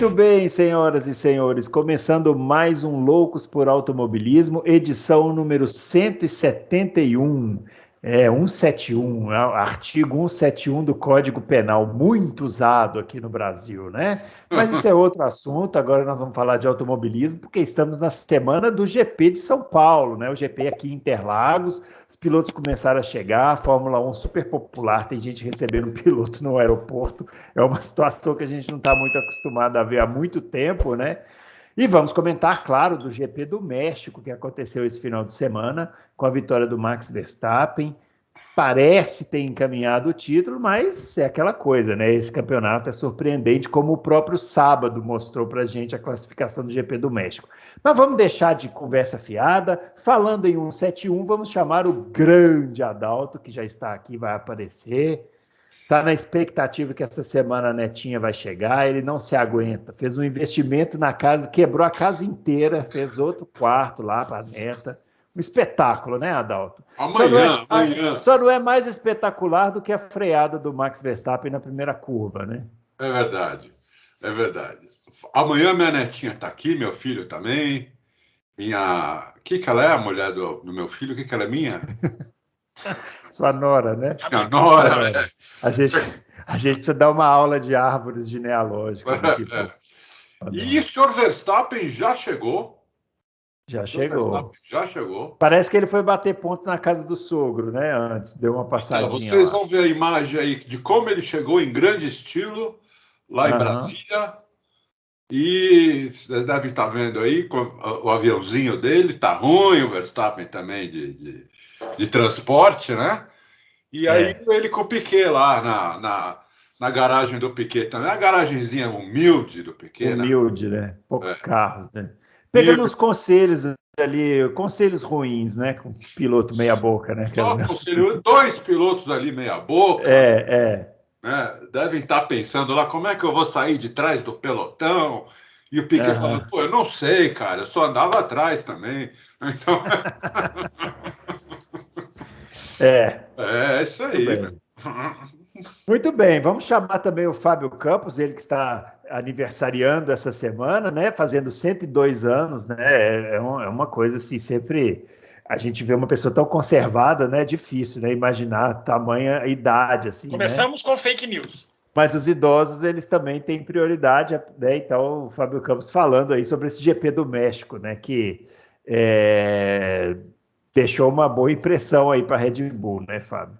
Muito bem, senhoras e senhores, começando mais um Loucos por Automobilismo, edição número 171. 171, artigo 171 do Código Penal, muito usado aqui no Brasil, né? Mas isso é outro assunto, agora nós vamos falar de automobilismo, porque estamos na semana do GP de São Paulo, né? O GP aqui em Interlagos, os pilotos começaram a chegar, a Fórmula 1 super popular, tem gente recebendo um piloto no aeroporto, é uma situação que a gente não está muito acostumado a ver há muito tempo, né? E vamos comentar, claro, do GP do México, que aconteceu esse final de semana, com a vitória do Max Verstappen. Parece ter encaminhado o título, mas é aquela coisa, né? Esse campeonato é surpreendente, como o próprio sábado mostrou para a gente a classificação do GP do México. Mas vamos deixar de conversa fiada. Falando em 171, vamos chamar o grande Adalto, que já está aqui, vai aparecer. Está na expectativa que essa semana a netinha vai chegar, ele não se aguenta. Fez um investimento na casa, quebrou a casa inteira, fez outro quarto lá para a neta. Um espetáculo, né, Adalto? Amanhã. Só não é mais espetacular do que a freada do Max Verstappen na primeira curva, né? É verdade. Amanhã minha netinha está aqui, meu filho também. Minha. O que ela é, a mulher do meu filho? O que ela é minha? Sua nora, né? Minha Sua nora. nora. A gente precisa dar uma aula de árvores genealógicas aqui. E o senhor Verstappen já chegou. Já chegou. Já chegou. Parece que ele foi bater ponto na casa do sogro, né? Antes, deu uma passadinha Vocês lá. vão ver a imagem aí de como ele chegou em grande estilo lá em Brasília. E vocês devem estar vendo aí o aviãozinho dele, tá ruim, o Verstappen também de transporte, né? E aí ele com o Piquet lá na garagem do Piquet também, a garagenzinha humilde do Piquet, Humilde, né? Poucos carros, né? Pegando uns conselhos ali, conselhos ruins, né? Com piloto meia boca, né? Dois pilotos ali meia boca. Né? Devem estar pensando lá, como é que eu vou sair de trás do pelotão? E o Piquet falando, pô, eu não sei, cara, eu só andava atrás também. Então... é isso aí. Muito bem, vamos chamar também o Fábio Campos, ele que está aniversariando essa semana, né? Fazendo 102 anos, né? É uma coisa assim, sempre a gente vê uma pessoa tão conservada, né? É difícil, né? Imaginar tamanha idade, assim, Começamos com fake news. Mas os idosos, eles também têm prioridade, né? Então, o Fábio Campos falando aí sobre esse GP do México, né? Que deixou uma boa impressão aí para a Red Bull, né, Fábio?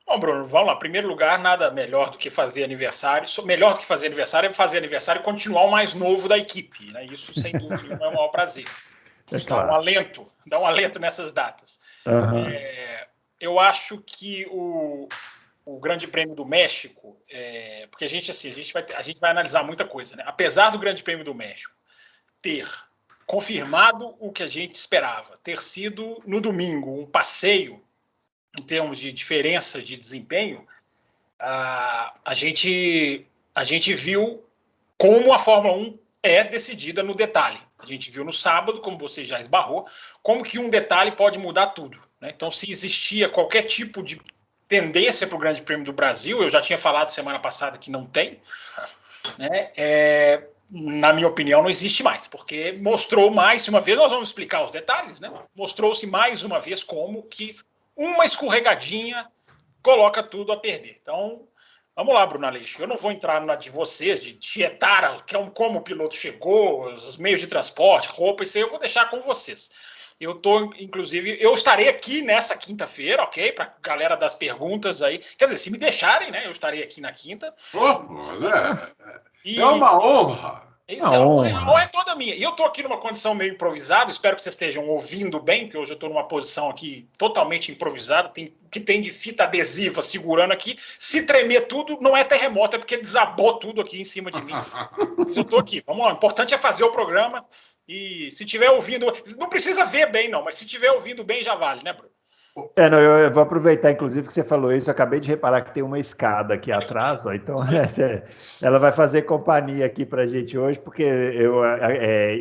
Bom, Bruno, vamos lá. Em primeiro lugar, nada melhor do que fazer aniversário. Melhor do que fazer aniversário e continuar o mais novo da equipe, né? Isso, sem dúvida nenhuma, é um maior prazer. Claro. Dá um alento nessas datas. Eu acho que o Grande Prêmio do México, porque a gente vai analisar muita coisa, né? Apesar do Grande Prêmio do México ter confirmado o que a gente esperava, ter sido no domingo um passeio em termos de diferença de desempenho, a gente viu como a Fórmula 1 é decidida no detalhe. A gente viu no sábado, como você já esbarrou, como que um detalhe pode mudar tudo, né? Então, se existia qualquer tipo de tendência para o Grande Prêmio do Brasil, eu já tinha falado semana passada que não tem, né? Na minha opinião, não existe mais, porque mostrou mais uma vez, nós vamos explicar os detalhes, né? Mostrou-se mais uma vez como que uma escorregadinha coloca tudo a perder. Então, vamos lá, Bruno Aleixo. Eu não vou entrar na de vocês, de tietar como o piloto chegou, os meios de transporte, roupa, isso aí eu vou deixar com vocês. Eu estarei aqui nessa quinta-feira, ok? Para a galera das perguntas aí. Quer dizer, se me deixarem, né? Eu estarei aqui na quinta. É uma honra. Isso, a honra é toda minha. E eu estou aqui numa condição meio improvisada, espero que vocês estejam ouvindo bem, porque hoje eu estou numa posição aqui totalmente improvisada, que tem de fita adesiva segurando aqui. Se tremer tudo, não é terremoto, é porque desabou tudo aqui em cima de mim. Mas eu estou aqui. Vamos lá, o importante é fazer o programa. E se estiver ouvindo, não precisa ver bem não, mas se estiver ouvindo bem já vale, né, Bruno? Eu vou aproveitar, inclusive, que você falou isso. Eu acabei de reparar que tem uma escada aqui atrás, ó, então ela vai fazer companhia aqui para a gente hoje, porque eu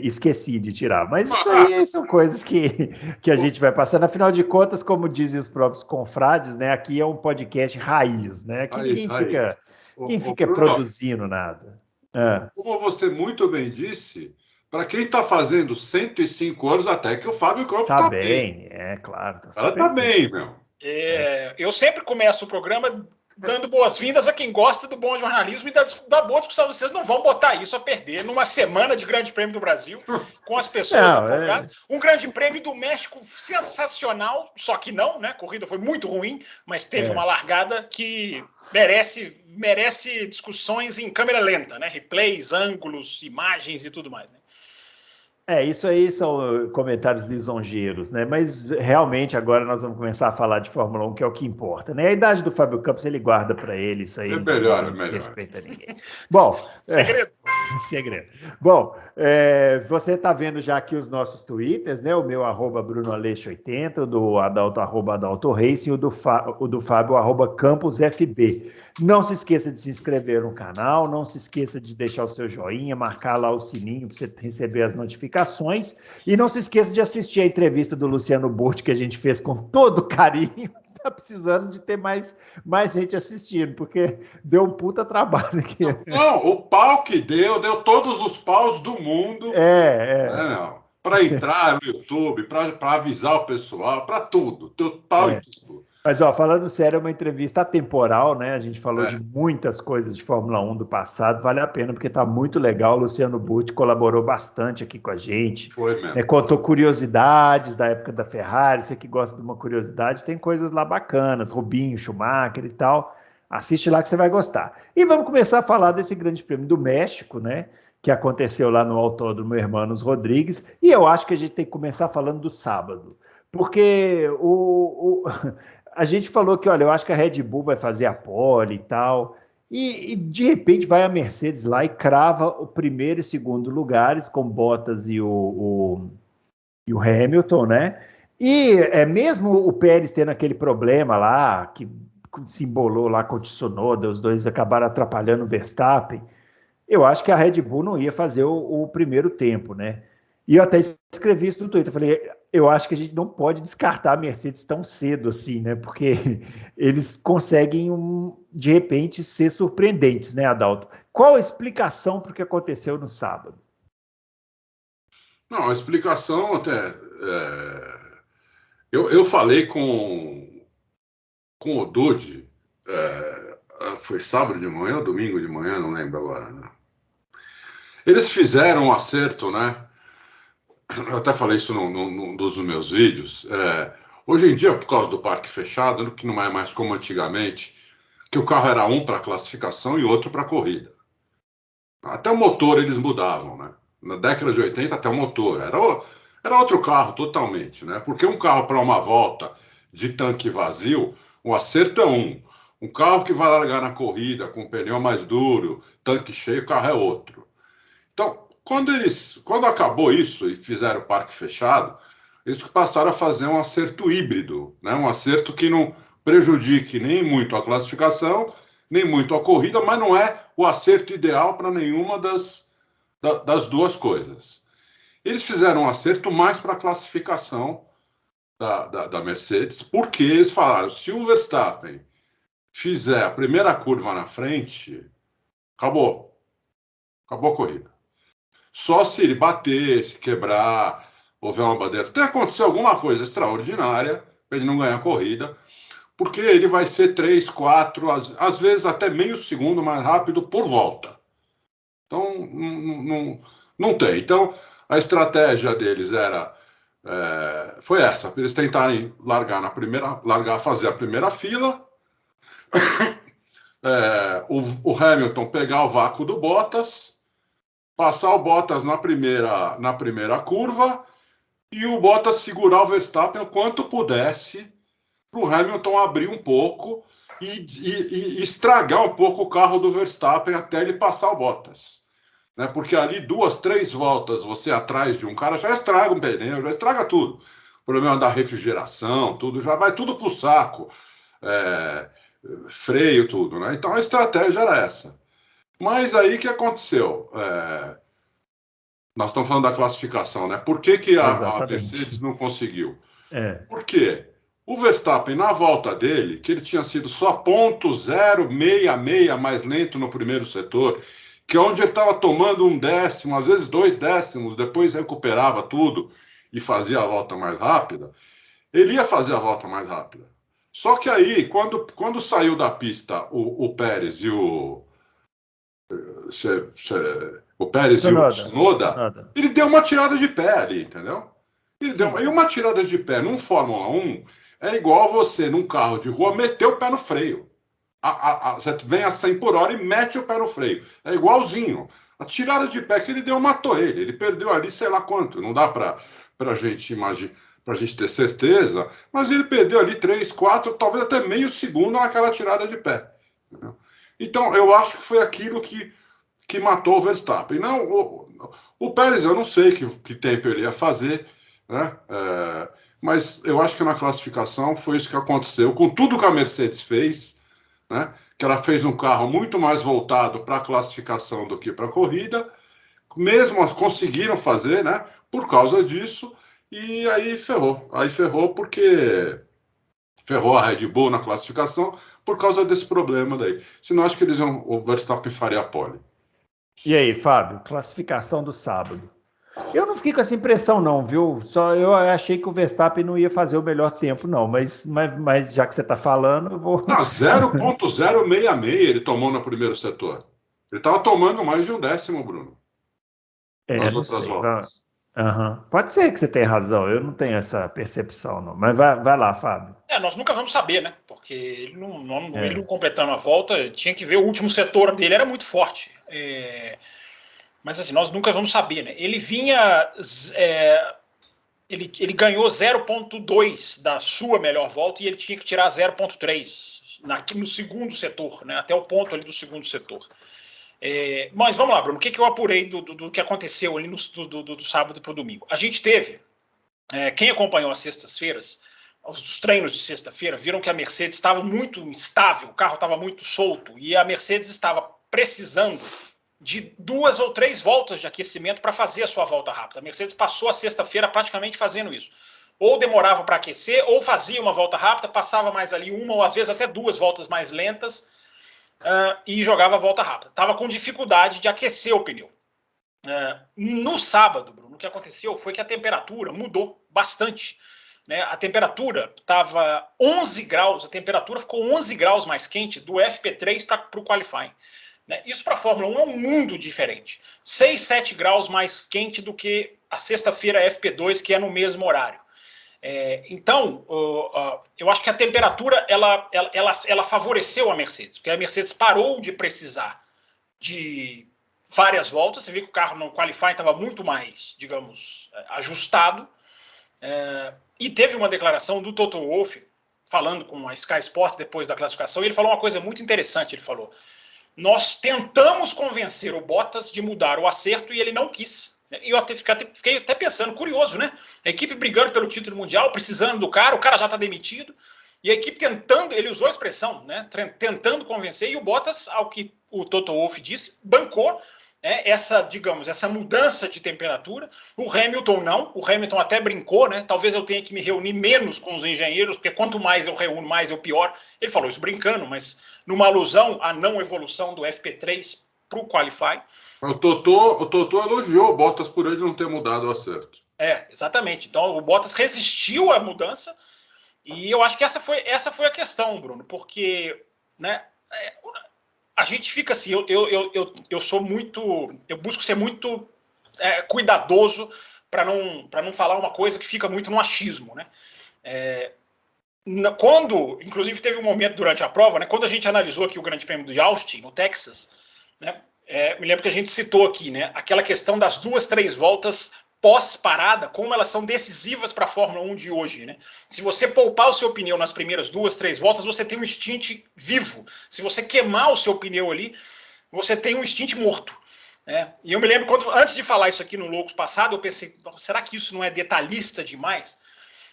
esqueci de tirar. Mas isso aí são coisas que a gente vai passando. Afinal de contas, como dizem os próprios confrades, né, aqui é um podcast raiz, né? Aqui ninguém fica produzindo nada. como você muito bem disse, para quem está fazendo 105 anos, até que o Fábio Campos está bem. Claro. Ela está bem, meu. Eu sempre começo o programa dando boas-vindas a quem gosta do bom jornalismo e da boa discussão. Vocês não vão botar isso a perder numa semana de Grande Prêmio do Brasil, com as pessoas empolgadas. Um Grande Prêmio do México sensacional, só que não, né? A corrida foi muito ruim, mas teve uma largada que merece discussões em câmera lenta, né? Replays, ângulos, imagens e tudo mais, né? Isso aí são comentários lisonjeiros, né? Mas realmente agora nós vamos começar a falar de Fórmula 1, que é o que importa, né? A idade do Fábio Campos ele guarda para ele, isso aí melhor. Não respeita ninguém. Bom, segredo. Bom, você está vendo já aqui os nossos twitters, né? O meu @BrunoAleixo80, o do Adalto @AdaltoRacing e o do Fábio @CampusFB. Não se esqueça de se inscrever no canal, não se esqueça de deixar o seu joinha, marcar lá o sininho para você receber as notificações. E não se esqueça de assistir a entrevista do Luciano Burti, que a gente fez com todo carinho. Tá precisando de ter mais gente assistindo, porque deu um puta trabalho aqui. Não, o pau que deu todos os paus do mundo. Para entrar no YouTube, para avisar o pessoal, para tudo. Deu pau em tudo. Mas, falando sério, é uma entrevista atemporal, né? A gente falou de muitas coisas de Fórmula 1 do passado, vale a pena, porque tá muito legal. O Luciano Burti colaborou bastante aqui com a gente. Foi mesmo. Contou curiosidades da época da Ferrari. Você que gosta de uma curiosidade, tem coisas lá bacanas, Rubinho, Schumacher e tal. Assiste lá que você vai gostar. E vamos começar a falar desse Grande Prêmio do México, né? Que aconteceu lá no Autódromo Hermanos Rodrigues. E eu acho que a gente tem que começar falando do sábado. Porque a gente falou que, olha, eu acho que a Red Bull vai fazer a pole e tal, e de repente vai a Mercedes lá e crava o primeiro e segundo lugares com Bottas e o Hamilton, né? E mesmo o Pérez tendo aquele problema lá, que se embolou lá com o Tsunoda, os dois acabaram atrapalhando o Verstappen, eu acho que a Red Bull não ia fazer o primeiro tempo, né? E eu até escrevi isso no Twitter, eu falei, eu acho que a gente não pode descartar a Mercedes tão cedo assim, né? Porque eles conseguem, de repente, ser surpreendentes, né, Adalto? Qual a explicação para o que aconteceu no sábado? Não, a explicação até... Eu falei com o Dude, foi sábado de manhã ou domingo de manhã, não lembro agora, né? Eles fizeram um acerto, né? Eu até falei isso num dos meus vídeos. Hoje em dia, por causa do parque fechado, que não é mais como antigamente, que o carro era um para classificação e outro para corrida. Até o motor eles mudavam, né? Na década de 80, até o motor. Era outro carro totalmente, né? Porque um carro para uma volta de tanque vazio, o acerto é um. Um carro que vai largar na corrida com pneu mais duro, tanque cheio, o carro é outro. Então, quando acabou isso e fizeram o parque fechado, eles passaram a fazer um acerto híbrido, né? Um acerto que não prejudique nem muito a classificação, nem muito a corrida, mas não é o acerto ideal para nenhuma das duas coisas. Eles fizeram um acerto mais para a classificação da Mercedes, porque eles falaram, se o Verstappen fizer a primeira curva na frente, acabou a corrida. Só se ele bater, se quebrar, houver uma bandeira. Até acontecer alguma coisa extraordinária para ele não ganhar a corrida, porque ele vai ser 3, 4, às vezes até meio segundo mais rápido por volta. Então, não tem. Então, a estratégia deles foi essa. Eles tentarem fazer a primeira fila, o Hamilton pegar o vácuo do Bottas, passar o Bottas na primeira curva e o Bottas segurar o Verstappen o quanto pudesse para o Hamilton abrir um pouco e estragar um pouco o carro do Verstappen até ele passar o Bottas. Né? Porque ali 2, 3 voltas você atrás de um cara já estraga um pneu, já estraga tudo. O problema da refrigeração, tudo, já vai tudo para o saco. Freio, tudo. Né? Então a estratégia era essa. Mas aí o que aconteceu? Nós estamos falando da classificação, né? Por que a Mercedes não conseguiu? Porque o Verstappen, na volta dele, que ele tinha sido só 0,066 mais lento no primeiro setor, que é onde ele estava tomando 1 décimo, às vezes 2 décimos, depois recuperava tudo e fazia a volta mais rápida, ele ia fazer a volta mais rápida. Só que aí, quando saiu da pista o Pérez e o Tsunoda, ele deu uma tirada de pé ali, entendeu? E uma tirada de pé num Fórmula 1 é igual você, num carro de rua, meter o pé no freio. Você vem a 100 por hora e mete o pé no freio. É igualzinho. A tirada de pé que ele deu matou ele. Ele perdeu ali sei lá quanto. Não dá para a gente imaginar, para a gente ter certeza, mas ele perdeu ali 3, 4, talvez até meio segundo naquela tirada de pé. Entendeu? Então, eu acho que foi aquilo que matou o Verstappen. Não, o Pérez, eu não sei que tempo ele ia fazer, né? Mas eu acho que na classificação foi isso que aconteceu. Com tudo que a Mercedes fez, né? Que ela fez um carro muito mais voltado para a classificação do que para a corrida, mesmo conseguiram fazer, né? Por causa disso, e aí ferrou. Aí ferrou porque ferrou a Red Bull na classificação por causa desse problema daí. Senão acho que o Verstappen faria a pole. E aí, Fábio, classificação do sábado. Eu não fiquei com essa impressão, não, viu? Só eu achei que o Verstappen não ia fazer o melhor tempo, não. Mas já que você está falando, eu vou. 0,066 ele tomou no primeiro setor. Ele estava tomando mais de 1 décimo, Bruno. Nas outras voltas. Pode ser que você tenha razão, eu não tenho essa percepção, não. Mas vai lá, Fábio. Nós nunca vamos saber, né? Porque ele não completando a volta, tinha que ver o último setor dele, era muito forte. Mas assim, nós nunca vamos saber, né? Ele vinha. Ele ganhou 0,2 da sua melhor volta e ele tinha que tirar 0,3 no segundo setor, né? Até o ponto ali do segundo setor. Mas vamos lá, Bruno, o que eu apurei do que aconteceu ali do sábado para o domingo? A gente teve, quem acompanhou as sextas-feiras, os treinos de sexta-feira, viram que a Mercedes estava muito instável, o carro estava muito solto e a Mercedes estava precisando de 2 ou 3 voltas de aquecimento para fazer a sua volta rápida. A Mercedes passou a sexta-feira praticamente fazendo isso. Ou demorava para aquecer, ou fazia uma volta rápida, passava mais ali 1 ou às vezes até 2 voltas mais lentas, e jogava a volta rápida. Estava com dificuldade de aquecer o pneu. No sábado, Bruno, o que aconteceu foi que a temperatura mudou bastante. Né? A temperatura estava 11 graus, a temperatura ficou 11 graus mais quente do FP3 para o qualifying. Né? Isso para a Fórmula 1 é um mundo diferente. 6, 7 graus mais quente do que a sexta-feira FP2, que é no mesmo horário. Então, eu acho que a temperatura ela favoreceu a Mercedes, porque a Mercedes parou de precisar de várias voltas. Você vê que o carro no qualifying estava muito mais, digamos, ajustado. E teve uma declaração do Toto Wolff falando com a Sky Sport depois da classificação, e ele falou uma coisa muito interessante. Ele falou: nós tentamos convencer o Bottas de mudar o acerto e ele não quis. E eu fiquei até pensando, curioso, né? A equipe brigando pelo título mundial, precisando do cara, o cara já está demitido, e a equipe tentando, ele usou a expressão, né? Tentando convencer, e o Bottas, ao que o Toto Wolff disse, bancou essa mudança de temperatura. O Hamilton não, o Hamilton até brincou, né? Talvez eu tenha que me reunir menos com os engenheiros, porque quanto mais eu reúno, mais eu pior. Ele falou isso brincando, mas numa alusão à não evolução do FP3 para o Qualify. O Totó elogiou o Bottas por ele não ter mudado o acerto. Exatamente. Então o Bottas resistiu à mudança, e eu acho que essa foi a questão, Bruno, porque, né, a gente fica assim, eu sou muito, eu busco ser muito cuidadoso para não falar uma coisa que fica muito no achismo, né? Quando, inclusive, teve um momento durante a prova, né, quando a gente analisou aqui o Grande Prêmio de Austin, no Texas, né, me lembro que a gente citou aqui, né, aquela questão das 2, 3 voltas pós-parada, como elas são decisivas para a Fórmula 1 de hoje, né? Se você poupar o seu pneu nas primeiras 2, 3 voltas, você tem um stint vivo. Se você queimar o seu pneu ali, você tem um stint morto. Né? E eu me lembro, antes de falar isso aqui no Loucos passado, eu pensei, será que isso não é detalhista demais?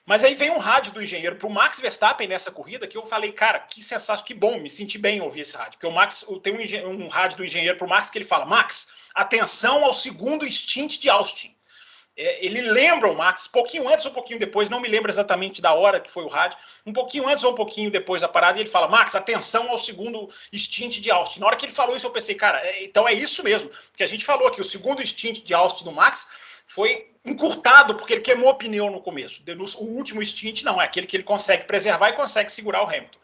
Mas aí veio um rádio do engenheiro para o Max Verstappen nessa corrida, que eu falei, cara, que sensacional, que bom, me senti bem em ouvir esse rádio. Porque o Max, tem um rádio do engenheiro para o Max que ele fala: Max, atenção ao segundo stint de Austin. ele lembra o Max, pouquinho antes ou um pouquinho depois, não me lembro exatamente da hora que foi o rádio, um pouquinho antes ou um pouquinho depois da parada, e ele fala, Max, atenção ao segundo stint de Austin. Na hora que ele falou isso, eu pensei, cara, então é isso mesmo, porque a gente falou que o segundo stint de Austin do Max foi encurtado, porque ele queimou pneu no começo. O último stint não, é aquele que ele consegue preservar e consegue segurar o Hamilton.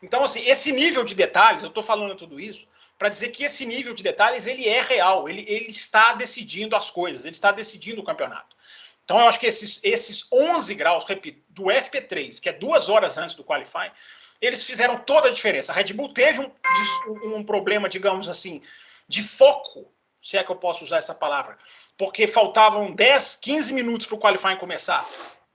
Então, assim, esse nível de detalhes, eu estou falando tudo isso para dizer que esse nível de detalhes, ele é real, ele está decidindo as coisas, ele está decidindo o campeonato. Então, eu acho que esses 11 graus, repito, do FP3, que é 2 horas antes do qualifying, eles fizeram toda a diferença. A Red Bull teve um problema, digamos assim, de foco, se é que eu posso usar essa palavra, porque faltavam 10, 15 minutos para o qualifying começar.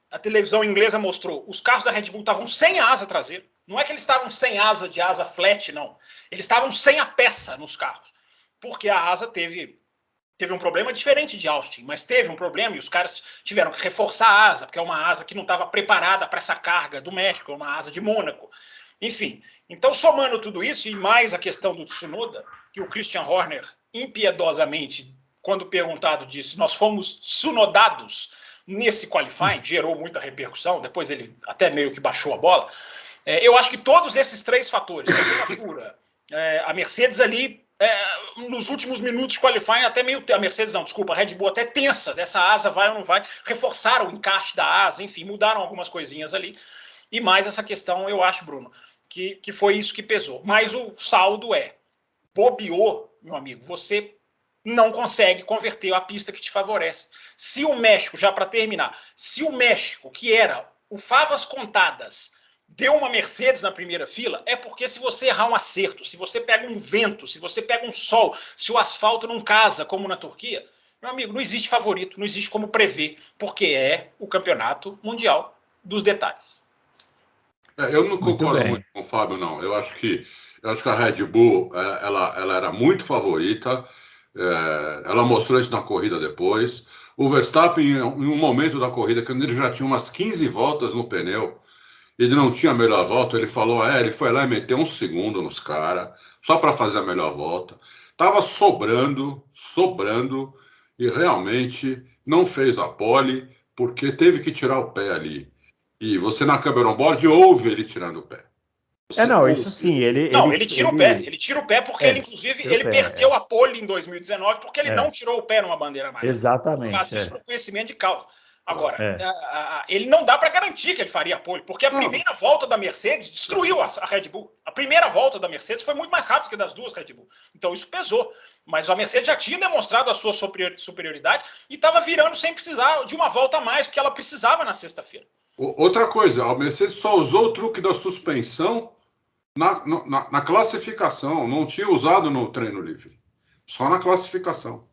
A televisão inglesa mostrou, os carros da Red Bull estavam sem a asa traseira. Não é que eles estavam sem asa de asa flat, não. Eles estavam sem a peça nos carros. Porque a asa teve um problema diferente de Austin, mas teve um problema e os caras tiveram que reforçar a asa, porque é uma asa que não estava preparada para essa carga do México, é uma asa de Mônaco. Enfim, então somando tudo isso e mais a questão do Tsunoda, que o Christian Horner impiedosamente, quando perguntado disse, nós fomos tsunodados nesse qualifying, gerou muita repercussão, depois ele até meio que baixou a bola. Eu acho que todos esses 3 fatores, temperatura, a Mercedes ali, nos últimos minutos de qualifying, até meio... A Mercedes não, desculpa, a Red Bull até tensa dessa asa, vai ou não vai, reforçaram o encaixe da asa, enfim, mudaram algumas coisinhas ali. E mais essa questão, eu acho, Bruno, que foi isso que pesou. Mas o saldo bobeou, meu amigo, você não consegue converter a pista que te favorece. Se o México, já para terminar, se o México, que era o favas contadas, deu uma Mercedes na primeira fila, é porque se você errar um acerto, se você pega um vento, se você pega um sol, se o asfalto não casa, como na Turquia, meu amigo, não existe favorito, não existe como prever, porque é o campeonato mundial dos detalhes. Eu não concordo muito com o Fábio, não. Eu acho que a Red Bull ela era muito favorita, ela mostrou isso na corrida depois. O Verstappen, em um momento da corrida, quando ele já tinha umas 15 voltas no pneu, ele não tinha a melhor volta, ele falou, ele foi lá e meteu 1 segundo nos caras, só para fazer a melhor volta. Tava sobrando, e realmente não fez a pole, porque teve que tirar o pé ali. E você na câmera on-board ouve ele tirando o pé. Isso sim, ele tira o pé. Ele tira o pé porque ele, inclusive, ele perdeu a pole em 2019 porque ele não tirou o pé numa bandeira amarela. Exatamente. Eu faço isso por conhecimento de causa. Agora, ele não dá para garantir que ele faria a pole, porque a primeira volta da Mercedes destruiu a Red Bull. A primeira volta da Mercedes foi muito mais rápida que das duas Red Bull. Então isso pesou. Mas a Mercedes já tinha demonstrado a sua superioridade e estava virando sem precisar de uma volta a mais, porque ela precisava na sexta-feira. Outra coisa, a Mercedes só usou o truque da suspensão na classificação, não tinha usado no treino livre, só na classificação.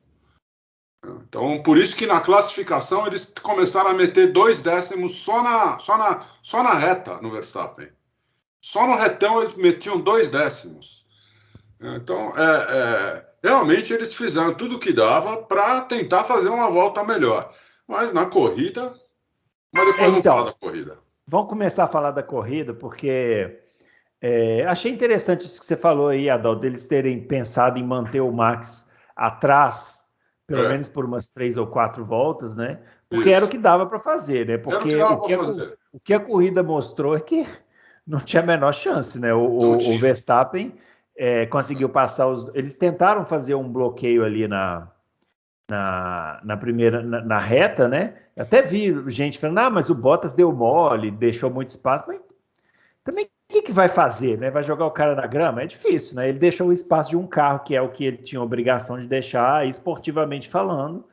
Então, por isso que na classificação eles começaram a meter 2 décimos só na reta no Verstappen. Só no retão eles metiam 2 décimos. Então, realmente eles fizeram tudo o que dava para tentar fazer uma volta melhor. Mas na corrida... Mas depois vamos falar da corrida. Vamos começar a falar da corrida, porque achei interessante isso que você falou aí, Adalto, deles terem pensado em manter o Max atrás, pelo menos por umas 3 ou 4 voltas, né? Porque era o que dava para fazer, né? Porque o que a corrida mostrou é que não tinha a menor chance, né? O Verstappen conseguiu passar eles tentaram fazer um bloqueio ali na primeira, na reta, né? Eu até vi gente falando, mas o Bottas deu mole, deixou muito espaço, mas também o que vai fazer, né? Vai jogar o cara na grama? É difícil, né? Ele deixou o espaço de um carro, que é o que ele tinha obrigação de deixar, esportivamente falando.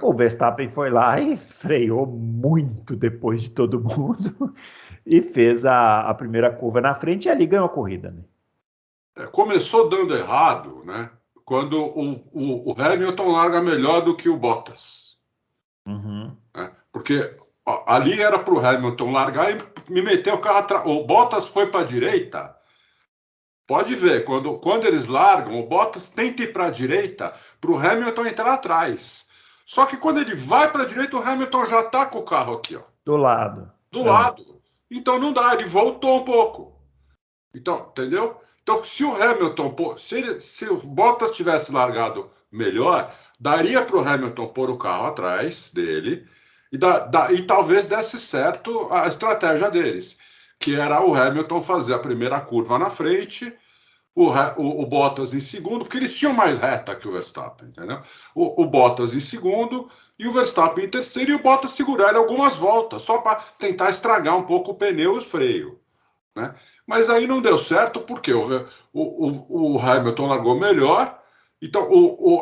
O Verstappen foi lá e freou muito depois de todo mundo e fez a primeira curva na frente e ali ganhou a corrida, né? Começou dando errado, né? Quando o Hamilton larga melhor do que o Bottas. Porque ali era para o Hamilton largar e me meter o carro atrás. O Bottas foi para a direita. Pode ver, quando eles largam, o Bottas tenta ir para a direita para o Hamilton entrar atrás. Só que quando ele vai para a direita, o Hamilton já está com o carro aqui, ó. Do lado. Do lado. Então não dá, ele voltou um pouco. Então, entendeu? Então, se o Hamilton, se o Bottas tivesse largado melhor, daria para o Hamilton pôr o carro atrás dele e talvez desse certo a estratégia deles, que era o Hamilton fazer a primeira curva na frente, o Bottas em segundo, porque eles tinham mais reta que o Verstappen, entendeu? O Bottas em segundo e o Verstappen em terceiro, e o Bottas segurar ele algumas voltas, só para tentar estragar um pouco o pneu e o freio, né? Mas aí não deu certo, porque o Hamilton largou melhor, então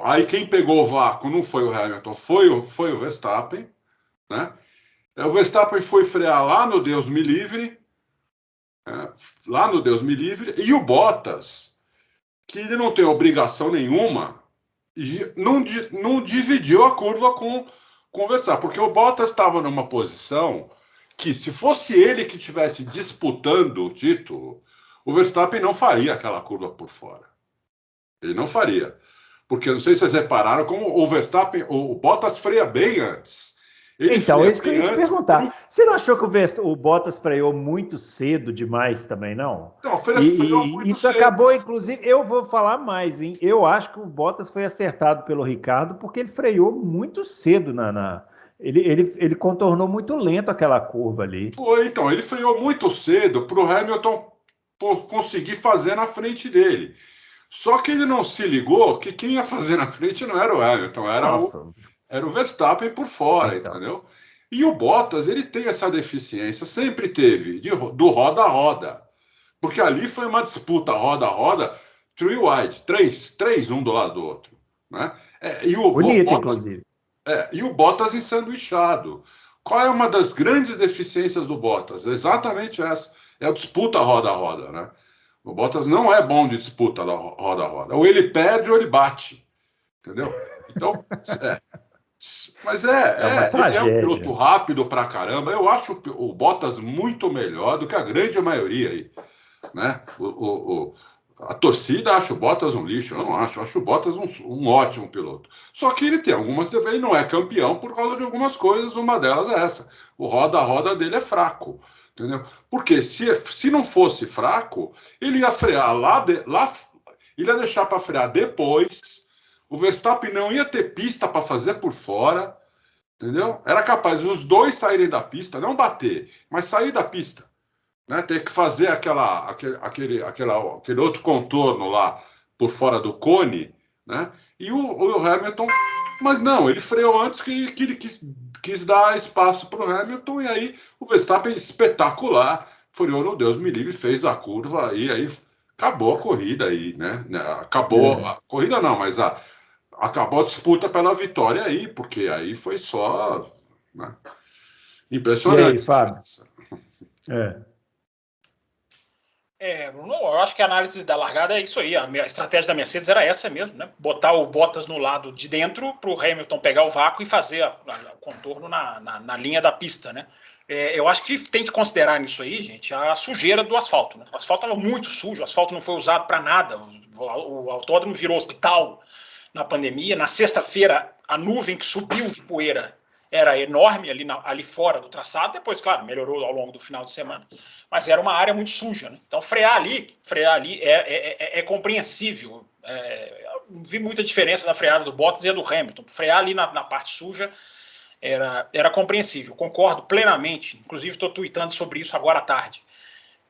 aí quem pegou o vácuo não foi o Hamilton, foi o Verstappen, né? O Verstappen foi frear lá no Deus me livre, lá no Deus me livre, e o Bottas, que ele não tem obrigação nenhuma, não dividiu a curva com o Verstappen, porque o Bottas estava numa posição que, se fosse ele que estivesse disputando o título, o Verstappen não faria aquela curva por fora. Ele não faria. Porque não sei se vocês repararam como o Verstappen, o Bottas freia bem antes. Então, é isso que eu ia te perguntar. Você não achou que o Bottas freou muito cedo demais também, não? Não, freou muito isso cedo. Acabou, inclusive, eu vou falar mais, hein? Eu acho que o Bottas foi acertado pelo Ricardo porque ele freou muito cedo ele contornou muito lento aquela curva ali. Foi, então, ele freou muito cedo para o Hamilton conseguir fazer na frente dele. Só que ele não se ligou que quem ia fazer na frente não era o Hamilton, era o Verstappen por fora, então. Entendeu? E o Bottas, ele tem essa deficiência, sempre teve, do roda a roda. Porque ali foi uma disputa roda a roda, three wide, três um do lado do outro. Né? Bonito, inclusive. E o Bottas ensanduichado. Qual é uma das grandes deficiências do Bottas? Exatamente essa. É a disputa roda a roda, né? O Bottas não é bom de disputa da roda a roda. Ou ele perde ou ele bate. Entendeu? Então, mas ele é um piloto rápido pra caramba. Eu acho o Bottas muito melhor do que a grande maioria aí. Né? A torcida acha o Bottas um lixo. Eu não acho. Eu acho o Bottas um ótimo piloto. Só que ele tem algumas... Ele não é campeão por causa de algumas coisas. Uma delas é essa. O roda a roda dele é fraco. Entendeu? Porque se não fosse fraco, ele ia frear lá, ele ia deixar para frear depois. O Verstappen não ia ter pista para fazer por fora, entendeu? Era capaz os dois saírem da pista, não bater, mas sair da pista, né? Ter que fazer aquele outro contorno lá por fora do cone, né? E o Hamilton, mas não, ele freou antes que ele quis dar espaço para o Hamilton, e aí o Verstappen, espetacular, freou no Deus me livre, fez a curva, e aí acabou a corrida aí, né? Acabou a corrida não, mas acabou a disputa pela vitória aí, porque aí foi só, né? Impressionante. E aí, Fábio? Bruno, eu acho que a análise da largada é isso aí. A estratégia da Mercedes era essa mesmo, né? Botar o Bottas no lado de dentro para o Hamilton pegar o vácuo e fazer o contorno na linha da pista, né? Eu acho que tem que considerar nisso aí, gente, a sujeira do asfalto, né? O asfalto estava muito sujo, o asfalto não foi usado para nada. O autódromo virou hospital na pandemia. Na sexta-feira, a nuvem que subiu de poeira era enorme ali fora do traçado. Depois, claro, melhorou ao longo do final de semana. Mas era uma área muito suja, né? Então, frear ali é compreensível. Não vi muita diferença na freada do Bottas e a do Hamilton. Frear ali na parte suja era compreensível. Concordo plenamente. Inclusive, estou tweetando sobre isso agora à tarde.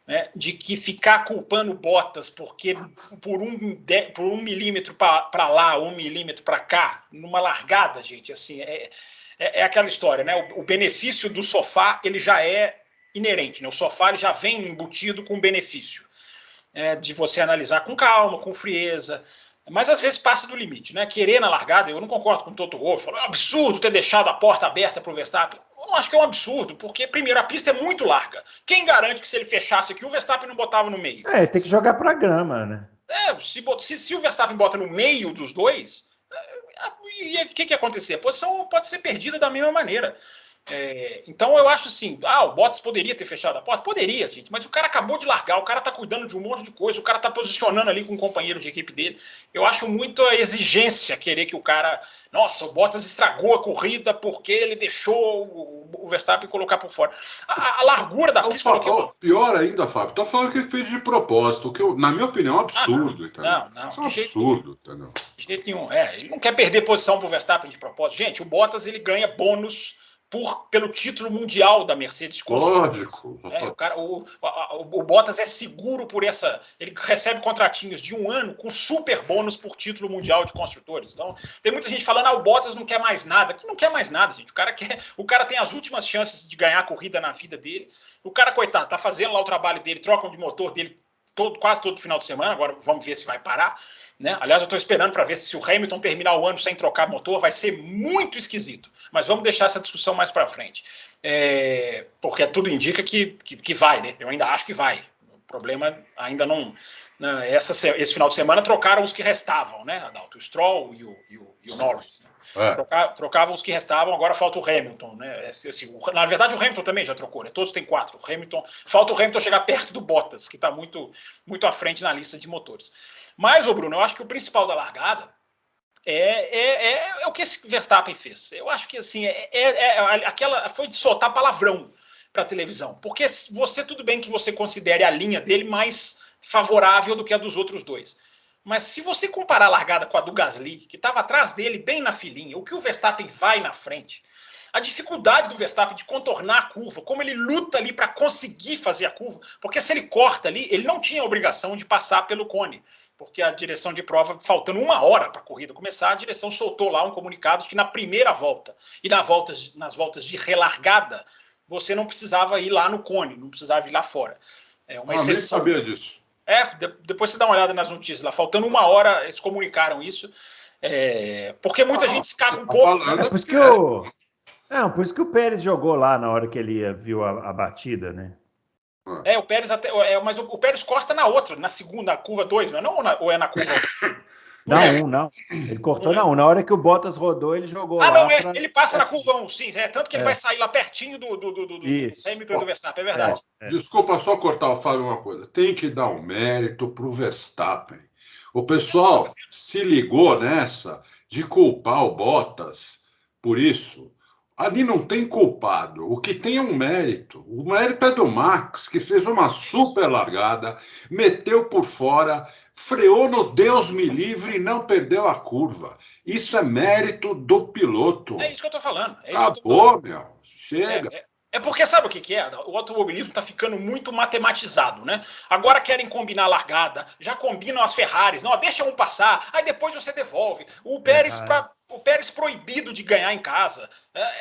Né, de que ficar culpando o Bottas porque por um milímetro para lá, 1 milímetro para cá, numa largada, gente, assim, é aquela história, né? O benefício do sofá, ele já é inerente, né? O sofá ele já vem embutido com benefício, de você analisar com calma, com frieza, mas às vezes passa do limite, né? Querer na largada, eu não concordo com o Toto Wolff, é um absurdo ter deixado a porta aberta para o Verstappen. Eu acho que é um absurdo, porque, primeiro, a pista é muito larga. Quem garante que se ele fechasse aqui, o Verstappen não botava no meio? Tem que jogar para a grama, né? Se o Verstappen bota no meio dos dois, e o que ia acontecer? A posição pode ser perdida da mesma maneira. Então eu acho assim, o Bottas poderia ter fechado a porta? Poderia, gente, mas o cara acabou de largar, o cara tá cuidando de um monte de coisa, o cara tá posicionando ali com um companheiro de equipe dele. Eu acho muito a exigência querer que o cara... Nossa, o Bottas estragou a corrida porque ele deixou o Verstappen colocar por fora. A largura da pista... Pior ainda, Fábio, tô falando que ele fez de propósito, que na minha opinião é um absurdo. Não. Isso é um absurdo, entendeu? De jeito nenhum. Ele não quer perder posição pro Verstappen de propósito. Gente, o Bottas ele ganha bônus pelo título mundial da Mercedes. Lógico. O Bottas é seguro por essa... Ele recebe contratinhos de 1 ano com super bônus por título mundial de construtores. Então, tem muita gente falando, o Bottas não quer mais nada. Que não quer mais nada, gente. O cara tem as últimas chances de ganhar a corrida na vida dele. O cara, coitado, tá fazendo lá o trabalho dele, trocam de motor dele quase todo final de semana. Agora vamos ver se vai parar. Né? Aliás, eu estou esperando para ver se o Hamilton terminar o ano sem trocar motor, vai ser muito esquisito. Mas vamos deixar essa discussão mais para frente. Porque tudo indica que vai, né? Eu ainda acho que vai. O problema ainda não... Né? Esse final de semana trocaram os que restavam, né, Adalto? O Stroll e o Norris. Trocavam os que restavam, agora falta o Hamilton. Né? Na verdade, o Hamilton também já trocou, né? Todos têm 4. Falta o Hamilton chegar perto do Bottas, que está muito, muito à frente na lista de motores. Mas, Bruno, eu acho que o principal da largada é o que esse Verstappen fez. Eu acho que assim, foi de soltar palavrão para a televisão. Porque tudo bem que você considere a linha dele mais favorável do que a dos outros dois. Mas se você comparar a largada com a do Gasly, que estava atrás dele, bem na filinha, o que o Verstappen vai na frente, a dificuldade do Verstappen de contornar a curva, como ele luta ali para conseguir fazer a curva, porque se ele corta ali, ele não tinha a obrigação de passar pelo cone, porque a direção de prova, faltando 1 hora para a corrida começar, a direção soltou lá um comunicado de que na primeira volta e nas voltas de relargada, você não precisava ir lá no cone, não precisava ir lá fora. É uma exceção. Eu nem sabia disso. Depois você dá uma olhada nas notícias lá, faltando 1 hora, eles comunicaram isso, porque muita gente escapa um pouco. Por isso que o Pérez jogou lá na hora que ele viu a batida, né? O Pérez mas o Pérez corta na outra, na segunda, curva 2, não é na curva 1? Não. Ele cortou na 1. Na hora que o Bottas rodou, ele jogou lá. Não, ele passa na curva 1, sim. Tanto que ele vai sair lá pertinho do Hamilton e do Verstappen, é verdade. Desculpa só cortar o Fábio uma coisa. Tem que dar um mérito pro Verstappen. O pessoal se ligou nessa de culpar o Bottas por isso. Ali não tem culpado. O que tem é um mérito. O mérito é do Max, que fez uma super largada, meteu por fora, freou no Deus me livre e não perdeu a curva. Isso é mérito do piloto. É isso que eu tô falando. Acabou, meu. Chega. Porque sabe o que é? O automobilismo está ficando muito matematizado, né? Agora querem combinar a largada, já combinam as Ferraris, não, deixa um passar, aí depois você devolve. O Pérez proibido de ganhar em casa.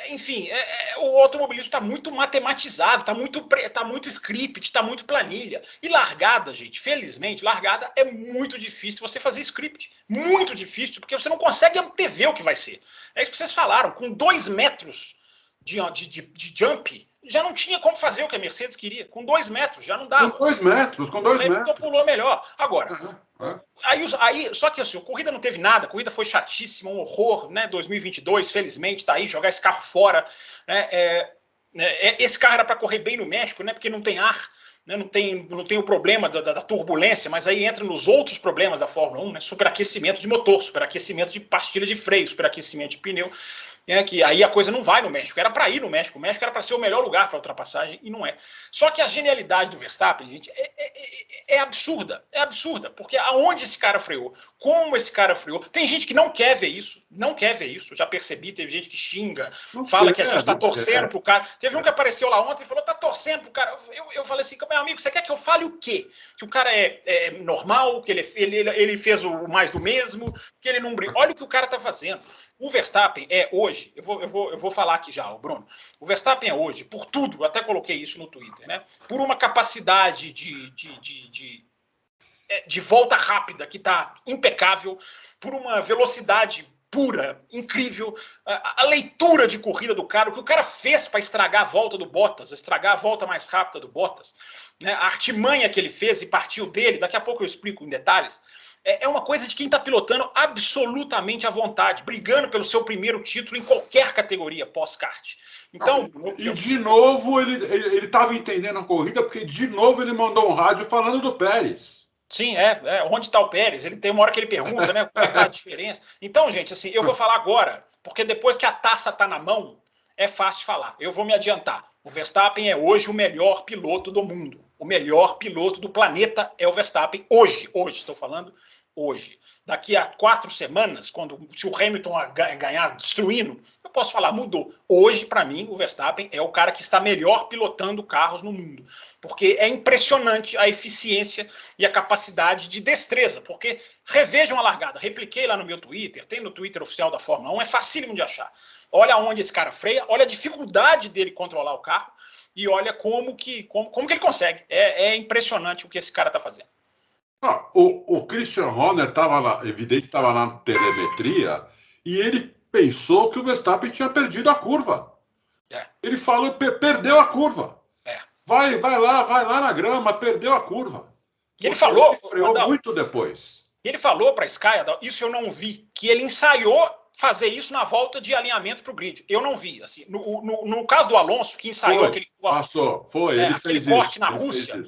Enfim, o automobilismo está muito matematizado, está muito script, está muito planilha. E largada, gente, felizmente, largada é muito difícil você fazer script. Muito difícil, porque você não consegue antever o que vai ser. É isso que vocês falaram, com 2 metros de jump, já não tinha como fazer o que a Mercedes queria. Com 2 metros, já não dava. Com 2 metros. O Hamilton pulou melhor. Agora, aí, só que assim, a corrida não teve nada, a corrida foi chatíssima, um horror, né? 2022, felizmente, tá aí, jogar esse carro fora. Né? Esse carro era para correr bem no México, né? Porque não tem ar, né? Não tem o problema da turbulência, mas aí entra nos outros problemas da Fórmula 1, né? Superaquecimento de motor, superaquecimento de pastilha de freio, superaquecimento de pneu. Que aí a coisa não vai no México. Era para ir no México. O México era para ser o melhor lugar para ultrapassagem e não é. Só que a genialidade do Verstappen, gente, é absurda. É absurda. Porque aonde esse cara freou, como esse cara freou. Tem gente que não quer ver isso. Não quer ver isso. Já percebi. Teve gente que xinga, fala que a gente está torcendo pro cara. Teve um que apareceu lá ontem e falou: tá torcendo pro cara. Eu falei assim: meu amigo, você quer que eu fale o quê? Que o cara é normal, que ele fez o mais do mesmo, que ele não brinca. Olha o que o cara tá fazendo. O Verstappen hoje, eu vou falar aqui já, Bruno. O Verstappen hoje, por tudo, eu até coloquei isso no Twitter, né? Por uma capacidade de volta rápida que está impecável, por uma velocidade pura, incrível, a leitura de corrida do cara, o que o cara fez para estragar a volta do Bottas, estragar a volta mais rápida do Bottas, né? A artimanha que ele fez e partiu dele, daqui a pouco eu explico em detalhes. É uma coisa de quem está pilotando absolutamente à vontade, brigando pelo seu primeiro título em qualquer categoria pós-kart. Então, de novo, ele estava entendendo a corrida, porque de novo ele mandou um rádio falando do Pérez. Sim, onde está o Pérez? Ele tem uma hora que ele pergunta, né? Como é que tá a diferença? Então, gente, assim, eu vou falar agora, porque depois que a taça está na mão, é fácil de falar. Eu vou me adiantar. O Verstappen é hoje o melhor piloto do mundo. O melhor piloto do planeta é o Verstappen hoje. Hoje, estou falando hoje. Daqui a 4 semanas, se o Hamilton ganhar destruindo, eu posso falar, mudou. Hoje, para mim, o Verstappen é o cara que está melhor pilotando carros no mundo. Porque é impressionante a eficiência e a capacidade de destreza. Porque revejam a largada. Repliquei lá no meu Twitter, tem no Twitter oficial da Fórmula 1, é facílimo de achar. Olha onde esse cara freia, olha a dificuldade dele controlar o carro e olha como que ele consegue. É impressionante o que esse cara está fazendo. O Christian Horner estava lá, evidente que estava lá na telemetria, e ele pensou que o Verstappen tinha perdido a curva. Ele falou, perdeu a curva. Vai lá na grama, perdeu a curva. Ele freou muito depois. Ele falou para a Sky, isso eu não vi, que ele ensaiou fazer isso na volta de alinhamento para o grid. Eu não vi. Assim, no caso do Alonso, que ensaiou ele fez corte isso, na Rússia,